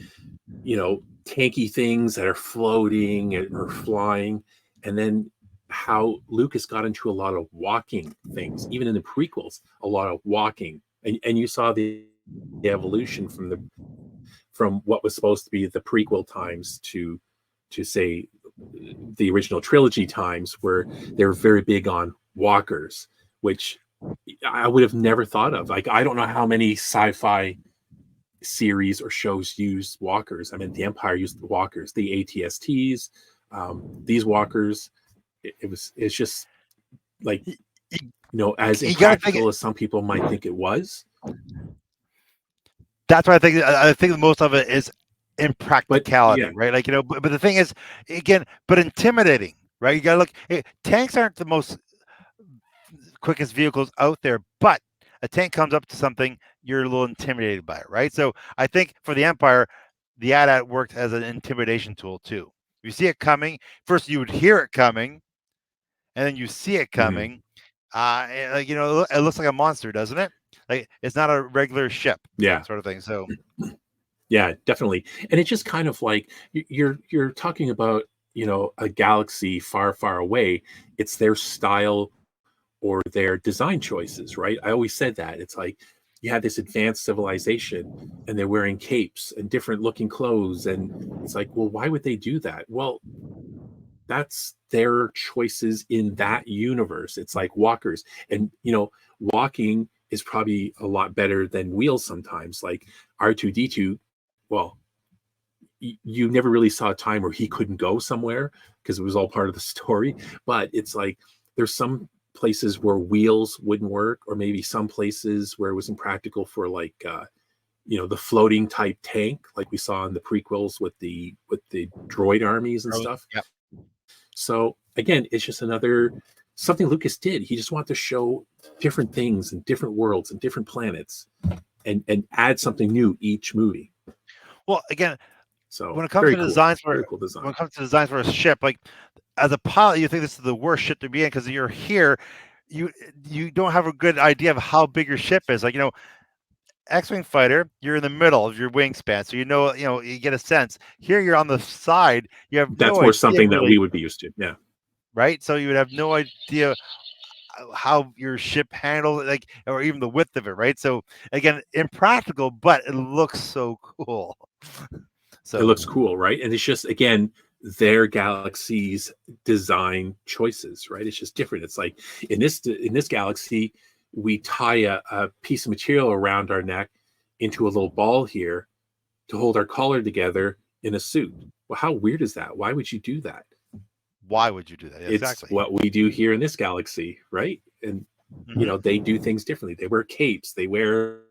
tanky things that are floating or flying, and then how Lucas got into a lot of walking things, even in the prequels, a lot of walking, and you saw the evolution from what was supposed to be the prequel times to say the original trilogy times, where they're very big on walkers, which I would have never thought of. Like, I don't know how many sci-fi series or shows use walkers. I mean, the Empire used the walkers, the ATSTs, these walkers. It's just like, as you got to think impractical as some people might think it was. that's what I think. I think most of it is But impracticality, yeah, right? Like, but the thing is, again, but intimidating, right? You got to look. Tanks aren't the most quickest vehicles out there, but a tank comes up to something, you're a little intimidated by it, right? So I think for the Empire, the AT-AT worked as an intimidation tool too. If you see it coming, first you would hear it coming, and then you see it mhm, coming. It looks like a monster, doesn't it? Like it's not a regular ship, yeah. sort of thing. So Yeah, definitely. And it's just kind of like you're talking about, a galaxy far, far away. It's their style or their design choices, right? I always said that. It's like you had this advanced civilization and they're wearing capes and different looking clothes. And it's like, well, why would they do that? Well, that's their choices in that universe. It's like walkers. And, walking is probably a lot better than wheels sometimes. Like R2D2, well, you never really saw a time where he couldn't go somewhere because it was all part of the story. But it's like there's some places where wheels wouldn't work, or maybe some places where it was impractical for like the floating type tank, like we saw in the prequels with the droid armies and stuff. yeah. So again, it's just another something Lucas did. He just wanted to show different things and different worlds and different planets, and add something new each movie. Well, again, So when it comes very to cool, designs very for cool design. a ship, like as a pilot, you think this is the worst ship to be in because you're here, you don't have a good idea of how big your ship is. Like, X-wing fighter, you're in the middle of your wingspan, so you get a sense. Here, you're on the side, you have That's no more idea something that really, we would be used to. Yeah. right? So you would have no idea how your ship handles it, like, or even the width of it, right? So again, impractical, but it looks so cool. So it looks cool, right? And it's just, again, their galaxy's design choices, right? It's just different. It's like in this galaxy, we tie a piece of material around our neck into a little ball here to hold our collar together in a suit. Well, how weird is that? Why would you do that? why would you do that? It's Exactly. what we do here in this galaxy, right? And they do things differently. They wear capes, they wear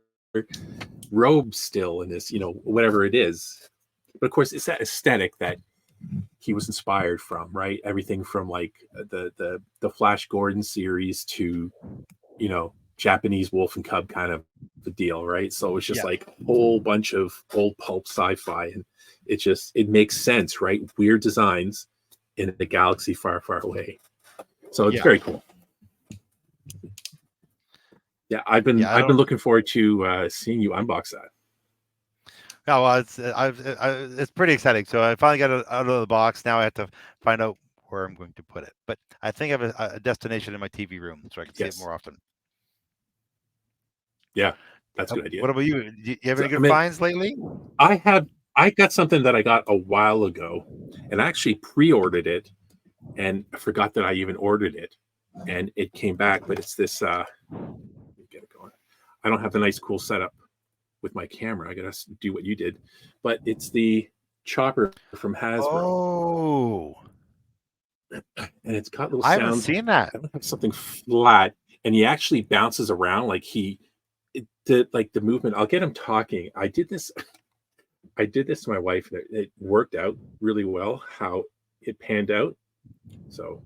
robes still in this, whatever it is. But of course, it's that aesthetic that he was inspired from, right? Everything from like the Flash Gordon series to Japanese Wolf and Cub kind of the deal, right? So it's just like a whole bunch of old pulp sci-fi, and it makes sense, right? Weird designs in a galaxy far, far away. So it's very cool. Yeah, I've been looking forward to seeing you unbox that. Yeah, well, it's pretty exciting. So I finally got it out of the box. Now I have to find out where I'm going to put it. But I think I have a destination in my TV room, so I can see it more often. Yeah, that's a good idea. What about you? Do you have any good finds lately? I got something that I got a while ago, and I actually pre-ordered it, and I forgot that I even ordered it, and it came back. But it's this. Let me get it going. I don't have the nice, cool setup with my camera. I gotta do what you did, but it's the chopper from Hasbro. Oh, and it's got little I sounds. haven't seen that. I don't have something flat, and he actually bounces around like the movement. I'll get him talking. I did this to my wife, and it worked out really well how it panned out. So,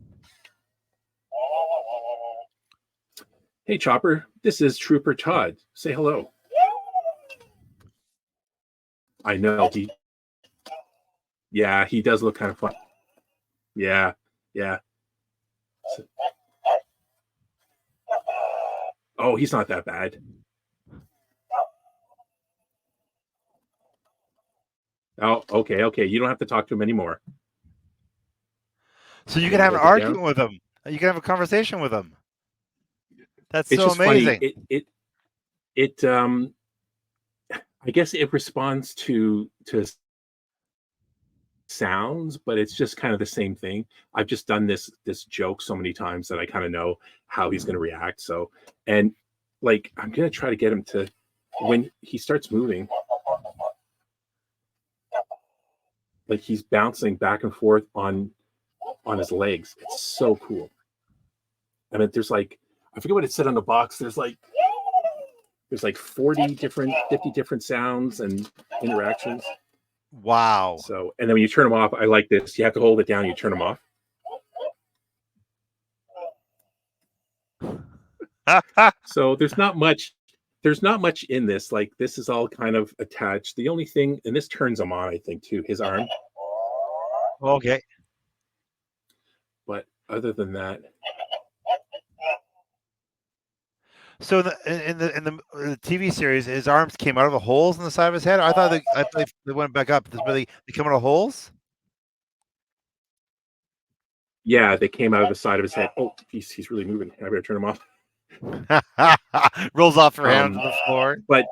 hey Chopper, this is Trooper Todd. Say hello. I know he does look kind of fun. Yeah. Oh, he's not that bad. Oh, okay. You don't have to talk to him anymore. So you can have an argument with him. You can have a conversation with him. That's so amazing. Funny. It I guess it responds to sounds, but it's just kind of the same thing. I've just done this joke so many times that I kind of know how he's going to react. So, and like, I'm going to try to get him to, when he starts moving, like he's bouncing back and forth on his legs. It's so cool. I mean, there's like, I forget what it said on the box. There's like 50 different sounds and interactions. Wow. So, and then when you turn them off, I like this. You have to hold it down. You turn them off. So there's not much in this. Like, this is all kind of attached. The only thing, and this turns him on, I think, too, his arm. Okay. But other than that. So in the TV series, his arms came out of the holes in the side of his head. I thought they went back up. But they come out of holes. Yeah, they came out of the side of his head. Oh, he's really moving. I better turn him off. Rolls off her hands on the floor. But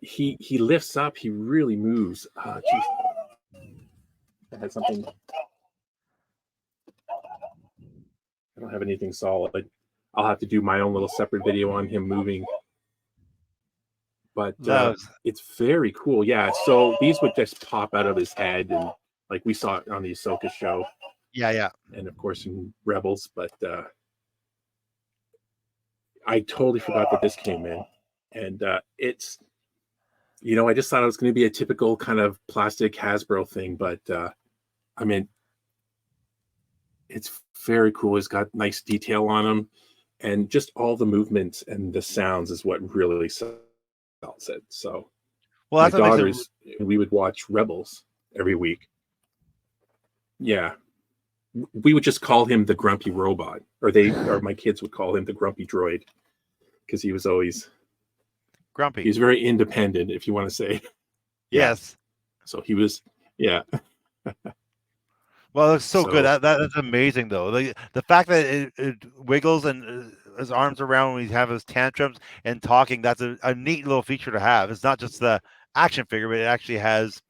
he lifts up. He really moves. Oh, geez. I had something. I don't have anything solid. I'll have to do my own little separate video on him moving. But it's very cool. Yeah. So these would just pop out of his head, and like we saw it on the Ahsoka show. Yeah. And of course in Rebels. But I totally forgot that this came in. And it's, I just thought it was going to be a typical kind of plastic Hasbro thing. But I mean, it's very cool. It's got nice detail on them. And just all the movements and the sounds is what really sells it. So, well, my daughters, we would watch Rebels every week. Yeah, we would just call him the grumpy robot, or my kids would call him the grumpy droid, because he was always grumpy. He was very independent, if you want to say. Yes. So he was, yeah. Well, it's so good. That's amazing, though. The fact that it wiggles and his arms around when he has his tantrums and talking, that's a neat little feature to have. It's not just the action figure, but it actually has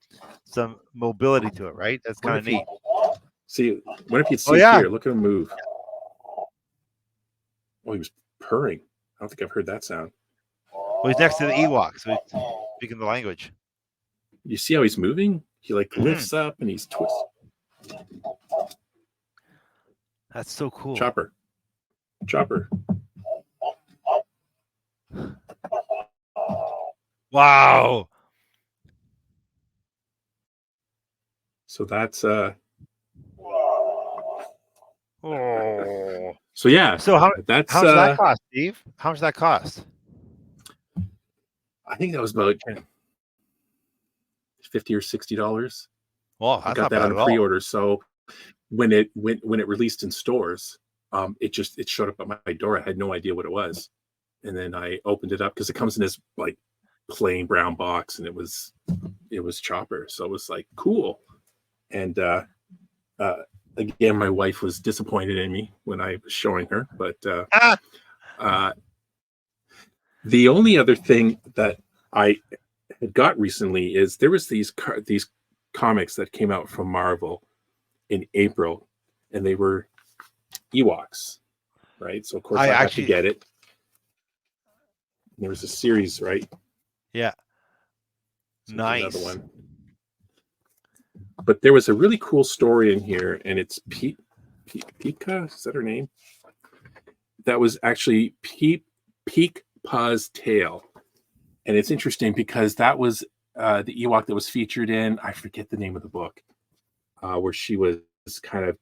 some mobility to it, right? That's kind of neat. See, what if you Oh see yeah. here? Look at him move. Oh, he was purring. I don't think I've heard that sound. Well, he's next to the Ewok, so he's speaking the language. You see how he's moving? He like lifts up and he's twisting. That's so cool. Chopper. Wow. So that's Oh. So yeah. So how that's much does that cost, Steve? How much does that cost? I think that was about $50 or $60. Well, I got that on a pre-order. So when it released in stores, it showed up at my door. I had no idea what it was, and then I opened it up because it comes in this like plain brown box, and it was Chopper. So it was like cool. And again, my wife was disappointed in me when I was showing her, but the only other thing that I had got recently is there was these comics that came out from Marvel in April, and they were Ewoks, right? So of course I had to get it. There was a series, right? Yeah. So nice. Another one. But there was a really cool story in here, and it's Pika, is that her name? That was actually Peekpa's Tale. And it's interesting because that was the Ewok that was featured in, I forget the name of the book, where she was kind of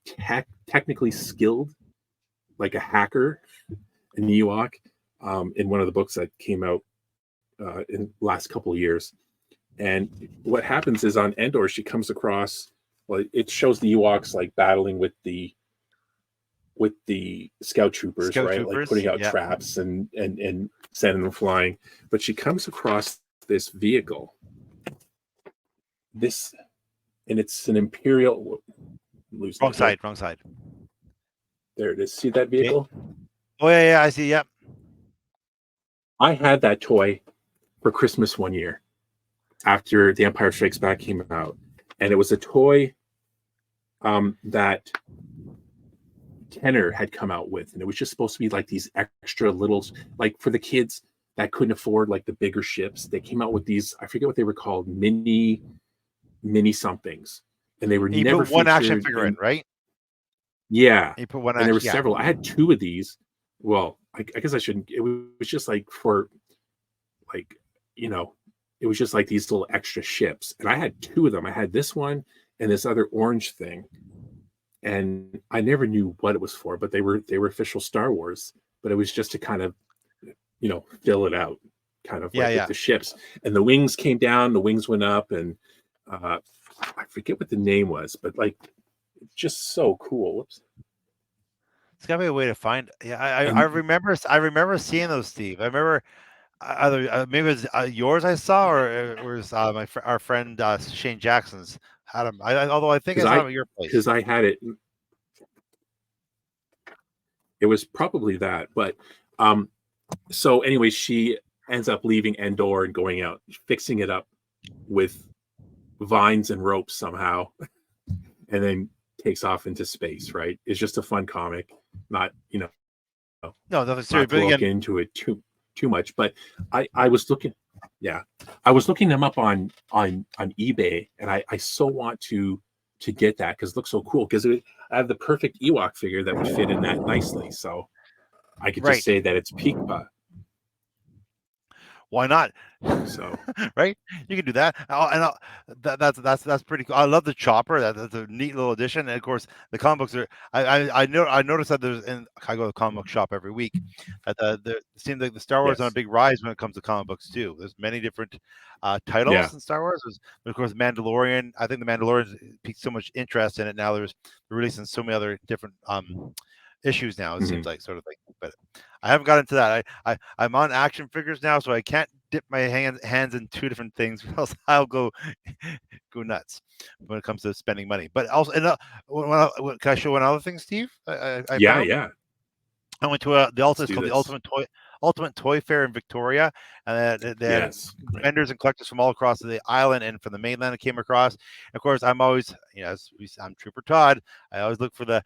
technically skilled, like a hacker, an Ewok, in one of the books that came out in the last couple of years. And what happens is on Endor, she comes across, well, it shows the Ewoks like battling with the scout troopers, right? Like putting out traps and sending them flying. But she comes across this vehicle. And it's an Imperial. Wrong side. There it is. See that vehicle? Okay. Oh yeah, I see. Yep. I had that toy for Christmas one year after The Empire Strikes Back came out, and it was a toy that Kenner had come out with, and it was just supposed to be like these extra little, like for the kids that couldn't afford like the bigger ships. They came out with these, I forget what they were called, mini somethings, and they were never put one action figure in, right? Yeah, you put one, and there were several. I had two of these. Well, I guess I shouldn't. It was just like for, like, it was just like these little extra ships, and I had two of them. I had this one and this other orange thing, and I never knew what it was for, but they were official Star Wars. But it was just to kind of, fill it out, kind of like with the ships. And the wings came down, the wings went up, and I forget what the name was, but like, just so cool. Whoops. It's gotta be a way to find. Yeah, I remember seeing those, Steve. I remember either maybe it was yours I saw, or it was our friend Shane Jackson's had them. Although I think I saw them at your place because I had it. It was probably that, but so anyway, she ends up leaving Endor and going out, fixing it up with vines and ropes somehow, and then takes off into space. Right? It's just a fun comic, not no, not to look into it too much. But I was looking, I was looking them up on eBay, and I so want to get that because it looks so cool. Because I have the perfect Ewok figure that would fit in that nicely, so I could just say that it's Peekpa. Why not? So right, you can do that. That's pretty cool. I love the Chopper. That's a neat little addition. And of course, the comic books are. I noticed that there's. And I go to the comic book shop every week. That it seems like the Star Wars on a big rise when it comes to comic books too. There's many different titles in Star Wars. But of course, Mandalorian. I think the Mandalorian piqued so much interest in it. Now they're releasing so many other different issues now. It seems like, sort of thing. But I haven't got into that. I'm on action figures now, so I can't dip my hands in two different things, or else I'll go nuts when it comes to spending money. But also, can I show one other thing, Steve? I found? Yeah. I went to the Ultimate ultimate toy fair in Victoria, and they had Yes. Right. vendors and collectors from all across the island and from the mainland that came across. Of course, I'm always, I'm Trooper Todd. I always look for a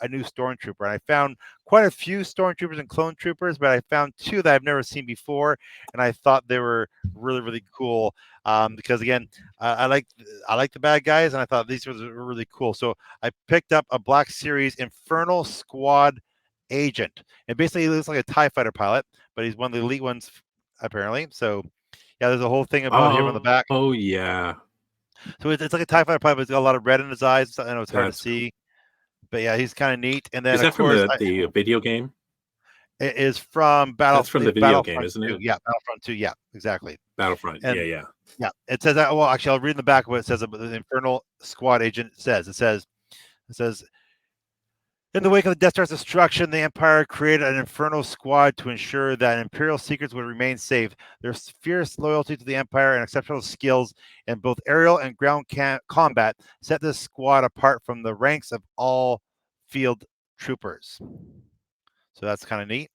new stormtrooper, and I found quite a few stormtroopers and clone troopers, but I found two that I've never seen before, and I thought they were really, really cool. Because again, I like the bad guys, and I thought these were really cool. So I picked up a Black Series Infernal Squad agent, and basically he looks like a TIE fighter pilot, but he's one of the elite ones apparently. So yeah, there's a whole thing about him on the back. Oh yeah. So it's like a TIE fighter pilot, but he's got a lot of red in his eyes. I know it's hard to That's see, but yeah, he's kind of neat. And then Is of that from course the video game? it is from That's from the video game, Battlefront isn't 2. it? Yeah, Battlefront 2. Yeah, exactly. Battlefront. And Yeah. yeah, it says that. Well, actually, I'll read in the back what it says about the Infernal Squad agent. It says, in the wake of the Death Star's destruction, the Empire created an Infernal Squad to ensure that Imperial secrets would remain safe. Their fierce loyalty to the Empire and exceptional skills in both aerial and ground combat set this squad apart from the ranks of all field troopers. So that's kind of neat.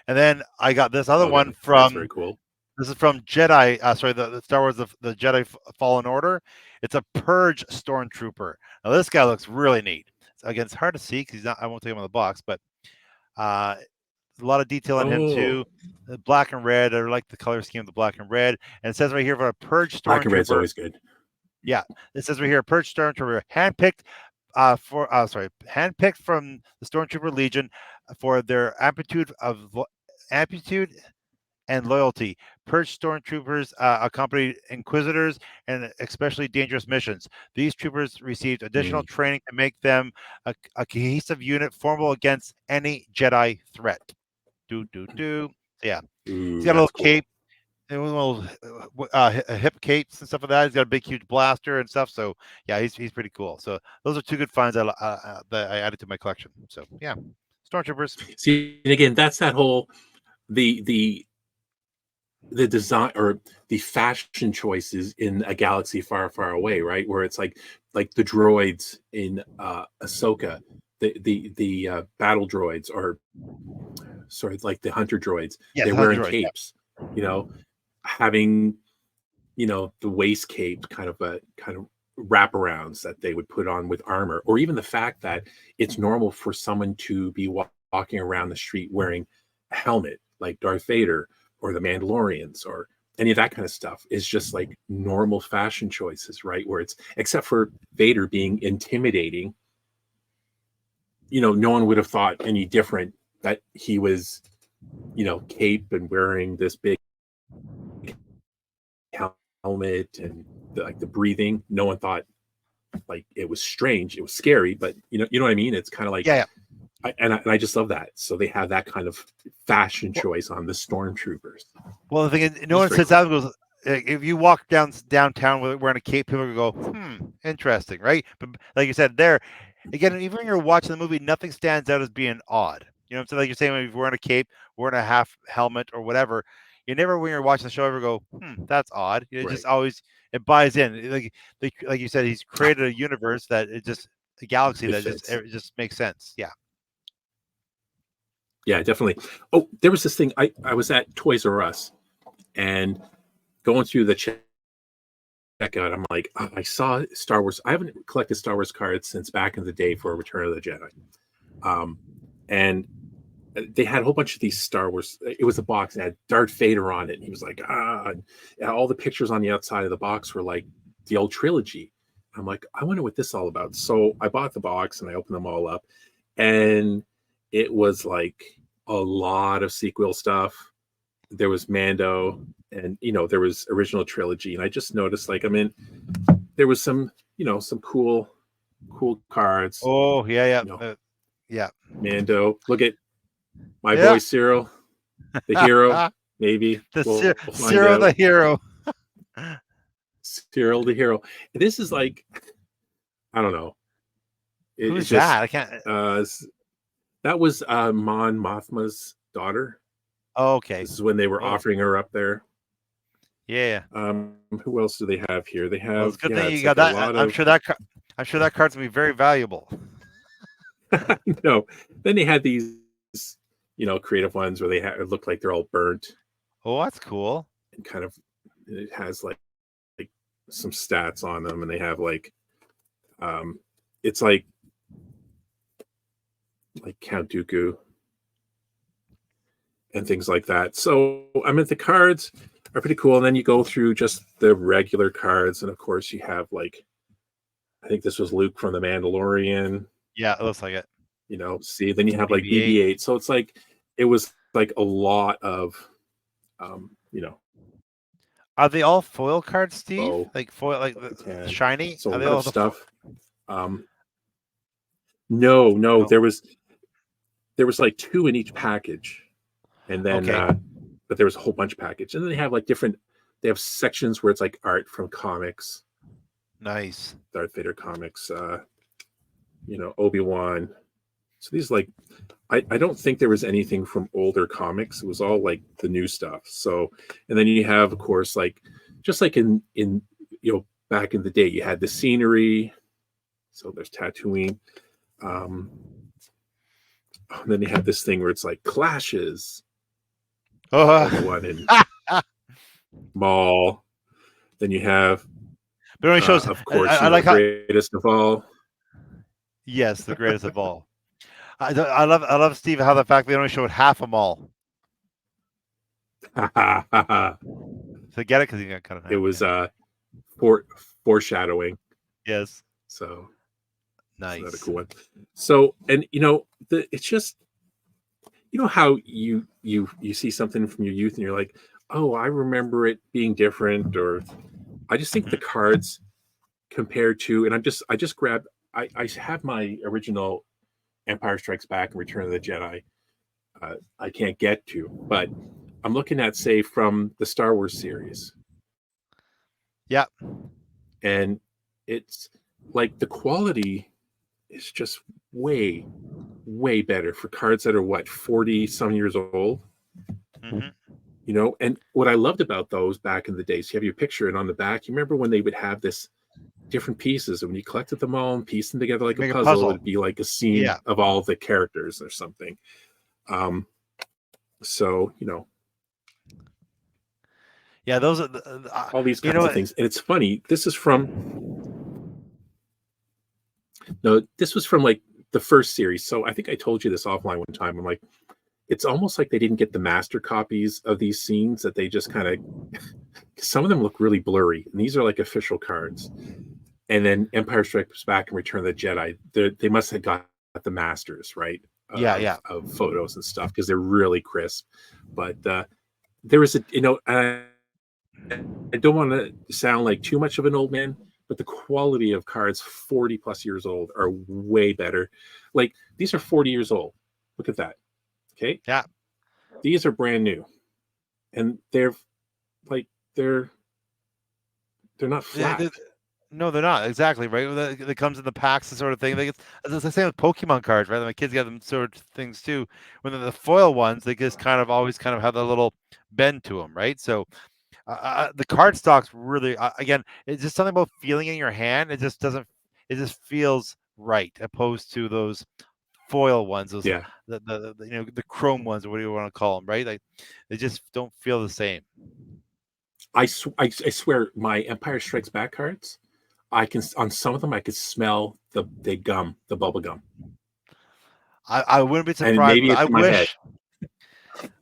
And then I got this other one That's from. very cool. This is from Jedi. The Star Wars, the Jedi Fallen Order. It's a Purge Stormtrooper. Now this guy looks really neat. Again, it's hard to see because he's not. I won't take him on the box, but a lot of detail in him too. The black and red. I like the color scheme of the black and red. And it says right here for a Purge Stormtrooper. Black and red's always good. Yeah, it says right here, Purge Stormtrooper, handpicked handpicked from the Stormtrooper Legion for their amplitude and loyalty. Purge stormtroopers accompanied inquisitors and especially dangerous missions. These troopers received additional training to make them a cohesive unit formidable against any Jedi threat. Yeah. He's got a little cape, and little hip capes and stuff like that. He's got a big, huge blaster and stuff. So yeah, he's pretty cool. So those are two good finds that I added to my collection. So yeah, stormtroopers. See, and again, that's that whole the design or the fashion choices in a galaxy far, far away, right? Where it's like the droids in Ahsoka, the battle droids, or sorry, like the hunter droids. Yeah, they're wearing capes, having the waist cape kind of wraparounds that they would put on with armor, or even the fact that it's normal for someone to be walking around the street wearing a helmet like Darth Vader or the Mandalorians or any of that kind of stuff is just like normal fashion choices, right? Where it's, except for Vader being intimidating, no one would have thought any different that he was, cape and wearing this big helmet and the breathing. No one thought like it was strange. It was scary, but you know what I mean? It's kind of like, yeah. I just love that. So they have that kind of fashion choice on the stormtroopers. Well, the thing is, no one sits out and goes, if you walk downtown wearing a cape, people go, interesting, right? But like you said, there, again, even when you're watching the movie, nothing stands out as being odd. You know what I'm saying? Like you're saying, when you're wearing a cape, wearing a half helmet or whatever, you never, when you're watching the show, ever go, that's odd. It just always, it buys in. Like you said, he's created a universe that a galaxy that just makes sense. Yeah. Yeah, definitely. Oh, there was this thing. I was at Toys R Us and going through the checkout. I'm like, I saw Star Wars. I haven't collected Star Wars cards since back in the day for Return of the Jedi. And they had a whole bunch of these Star Wars. It was a box that had Darth Vader on it. And he was like, and all the pictures on the outside of the box were like the old trilogy. I'm like, I wonder what this is all about. So I bought the box and I opened them all up. And it was like a lot of sequel stuff. There was Mando, and there was original trilogy. And I just noticed, there was some cool cards. Oh yeah. Yeah. Mando. Look at my boy Cyril, the hero. Maybe we'll Cyril the hero. Cyril the hero. This is like, I don't know. Who's that? I can't. That was Mon Mothma's daughter. Oh, okay. This is when they were offering her up there. Yeah. Who else do they have here? They have. Well, it's good thing you got that. I'm sure that card's gonna be very valuable. No. Then they had these, creative ones where they look like they're all burnt, Oh, that's cool. and kind of it has like some stats on them, and they have like it's like Count Dooku and things like that. So I mean, the cards are pretty cool, and then you go through just the regular cards, and of course you have like, I think this was Luke from The Mandalorian. Yeah, it looks like it. See, then you have like BB-8. BB-8. So it's like it was like a lot of Are they all foil cards, Steve? bow, Like foil, like shiny? so Are a they lot all of the stuff. No, Oh. there was like 2 in each package, and then Okay. but there was a whole bunch package, and then they have like they have sections where it's like art from comics, Nice. Darth Vader comics, Obi-Wan. So these like, I don't think there was anything from older comics. It was all like the new stuff. So, and then you have, of course, like just like in back in the day, you had the scenery. So there's Tatooine. And then you have this thing where it's like clashes. One in Mall. Then you have, but it only shows, of course, I like the greatest of all. Yes, the greatest of all. I love Steve how the fact they only showed half a mall. So get it because you got kind of. It was foreshadowing. Yes. So nice. That's a cool one. So, and it's just how you see something from your youth and you're like, oh, I remember it being different, or I just think the cards compared to, and I just grabbed, I have my original Empire Strikes Back and Return of the Jedi. I can't get to, but I'm looking at, say, from the Star Wars series. Yeah. And it's like the quality is just way, way better for cards that are 40 some years old. Mm-hmm. And what I loved about those back in the days, you have your picture, and on the back, you remember when they would have this different pieces, and when you collected them all and pieced them together like a puzzle, it'd be like a scene of all the characters or something. So yeah, those are all these kinds of things. And it's funny, this was from like the first series. So I think I told you this offline one time. I'm like, it's almost like they didn't get the master copies of these scenes, that they just kind of, some of them look really blurry, and these are like official cards. And then Empire Strikes Back and Return of the Jedi, they must have got the masters, right? Of photos and stuff, because they're really crisp. But there was I don't want to sound like too much of an old man, but the quality of cards 40 plus years old are way better. Like, these are 40 years old. Look at that. Okay. Yeah. These are brand new, and they're not flat. No, they're not. Exactly, right? That comes in the packs, the sort of thing. It's the same with Pokemon cards, right? My kids get them sort of things too. When they're the foil ones, they just always have that little bend to them, right? So the card stocks really, again, it's just something about feeling in your hand. It just doesn't. It just feels right, opposed to those foil ones. Those the chrome ones, or what do you want to call them, right? Like, they just don't feel the same. I swear, my Empire Strikes Back cards, on some of them I could smell the gum, the bubble gum. I wouldn't be surprised. And maybe it's in my head.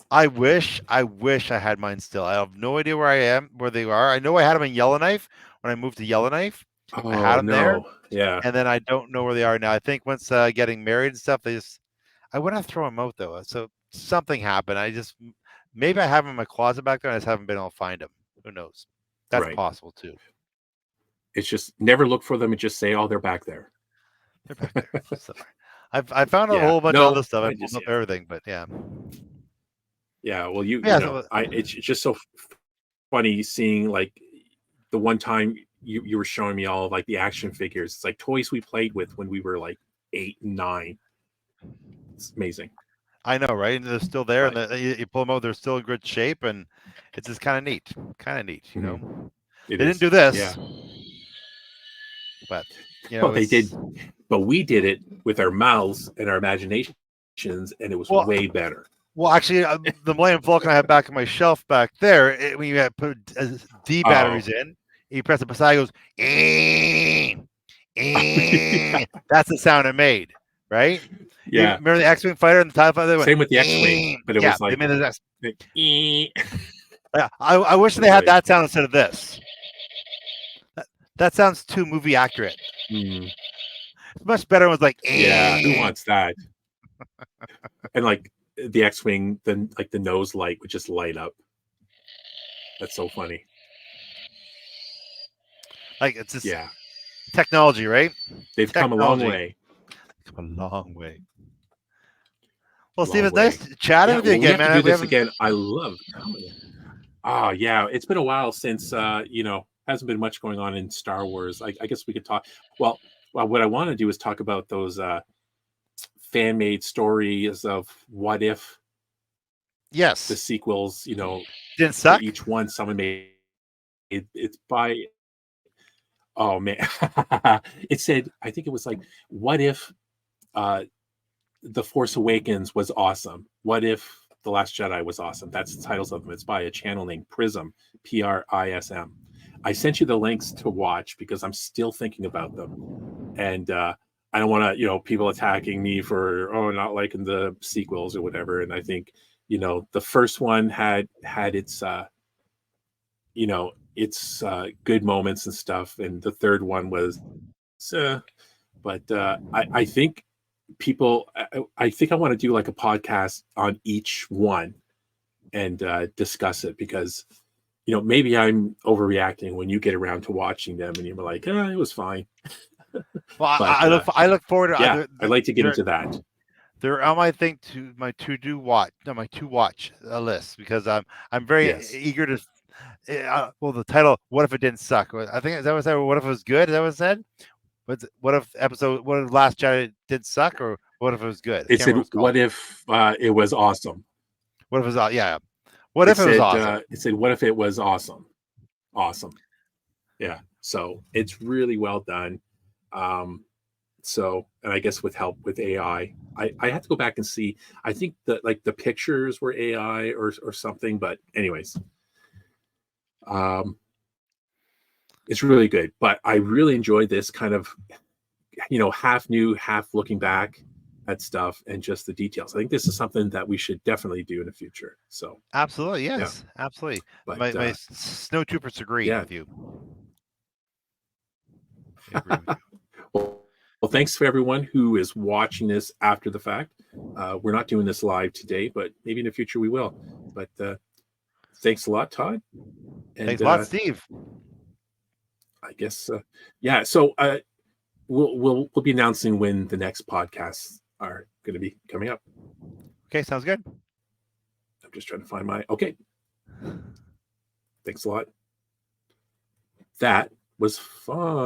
I wish I had mine still. I have no idea where they are. I know I had them in Yellowknife when I moved to Yellowknife. Oh, I had them there. Yeah. And then I don't know where they are now. I think once getting married and stuff, I wouldn't throw them out though. So something happened. Maybe I have them in my closet back there, and I just haven't been able to find them. Who knows? That's possible too. It's just never look for them and just say, "Oh, they're back there." They're back there. I found a whole bunch of other stuff. I pulled up everything, but yeah. Yeah, well, it's just so funny seeing, like, the one time you were showing me all of, like, the action figures. It's like toys we played with when we were like 8 and 9. It's amazing. I know, right? And they're still there, and you pull them out, they're still in good shape, and it's just kind of neat, you know. They didn't do this, but they did, but we did it with our mouths and our imaginations, and it was way better. Well, actually, the Millennium Falcon I have back on my shelf back there. When you put D batteries in, you press it beside, it goes. That's the sound it made, right? Yeah. Remember the X-wing fighter and the TIE fighter? Same with the X-wing, but it was like they made it. yeah, I wish they had that sound instead of this. That sounds too movie accurate. It's much better. It was like, yeah, who wants that? And like the X-wing, then like the nose light would just light up. That's so funny. Like it's just technology, right? They've come a long way. Come a long way. Well, Steve, it's nice chatting with you again, we have man. to do this again. I love comedy. Oh yeah, it's been a while since hasn't been much going on in Star Wars. I guess we could talk. Well, what I want to do is talk about those fan-made stories of what if. Yes, the sequels, didn't suck. Each one someone made. It's by. Oh man, it said. I think it was like, what if The Force Awakens was awesome? What if The Last Jedi was awesome? That's the titles of them. It's by a channel named Prism, Prism. I sent you the links to watch because I'm still thinking about them, and I don't want to, people attacking me for not liking the sequels or whatever. And I think, the first one had its, its good moments and stuff, and the third one was, but I think people, I think I want to do like a podcast on each one and discuss it because, maybe I'm overreacting when you get around to watching them and you're like, it was fine. Well, but, I look forward to. Yeah, I'd like to get into that. They're on my thing to my to watch list because I'm very eager to. Well, the title, "What if it didn't suck?" I think is that what said. What if it was good? Is that what it said? What if Last Jedi did suck, or what if it was good? It said, "What if it was awesome?" What if it was yeah? What if it was awesome? It said, "What if it was awesome?" Awesome. Yeah. So it's really well done. So, and I guess with help with AI, I have to go back and see. I think that like the pictures were AI or something, but anyways, it's really good. But I really enjoyed this kind of, half new, half looking back at stuff and just the details. I think this is something that we should definitely do in the future. So absolutely, yes, absolutely. But my snowtroopers agree with you. I agree with you. Well, thanks for everyone who is watching this after the fact. We're not doing this live today, but maybe in the future we will. But thanks a lot, Todd. And, thanks a lot, Steve. I guess, So we'll be announcing when the next podcasts are going to be coming up. Okay, sounds good. I'm just trying to find my. Okay. Thanks a lot. That was fun.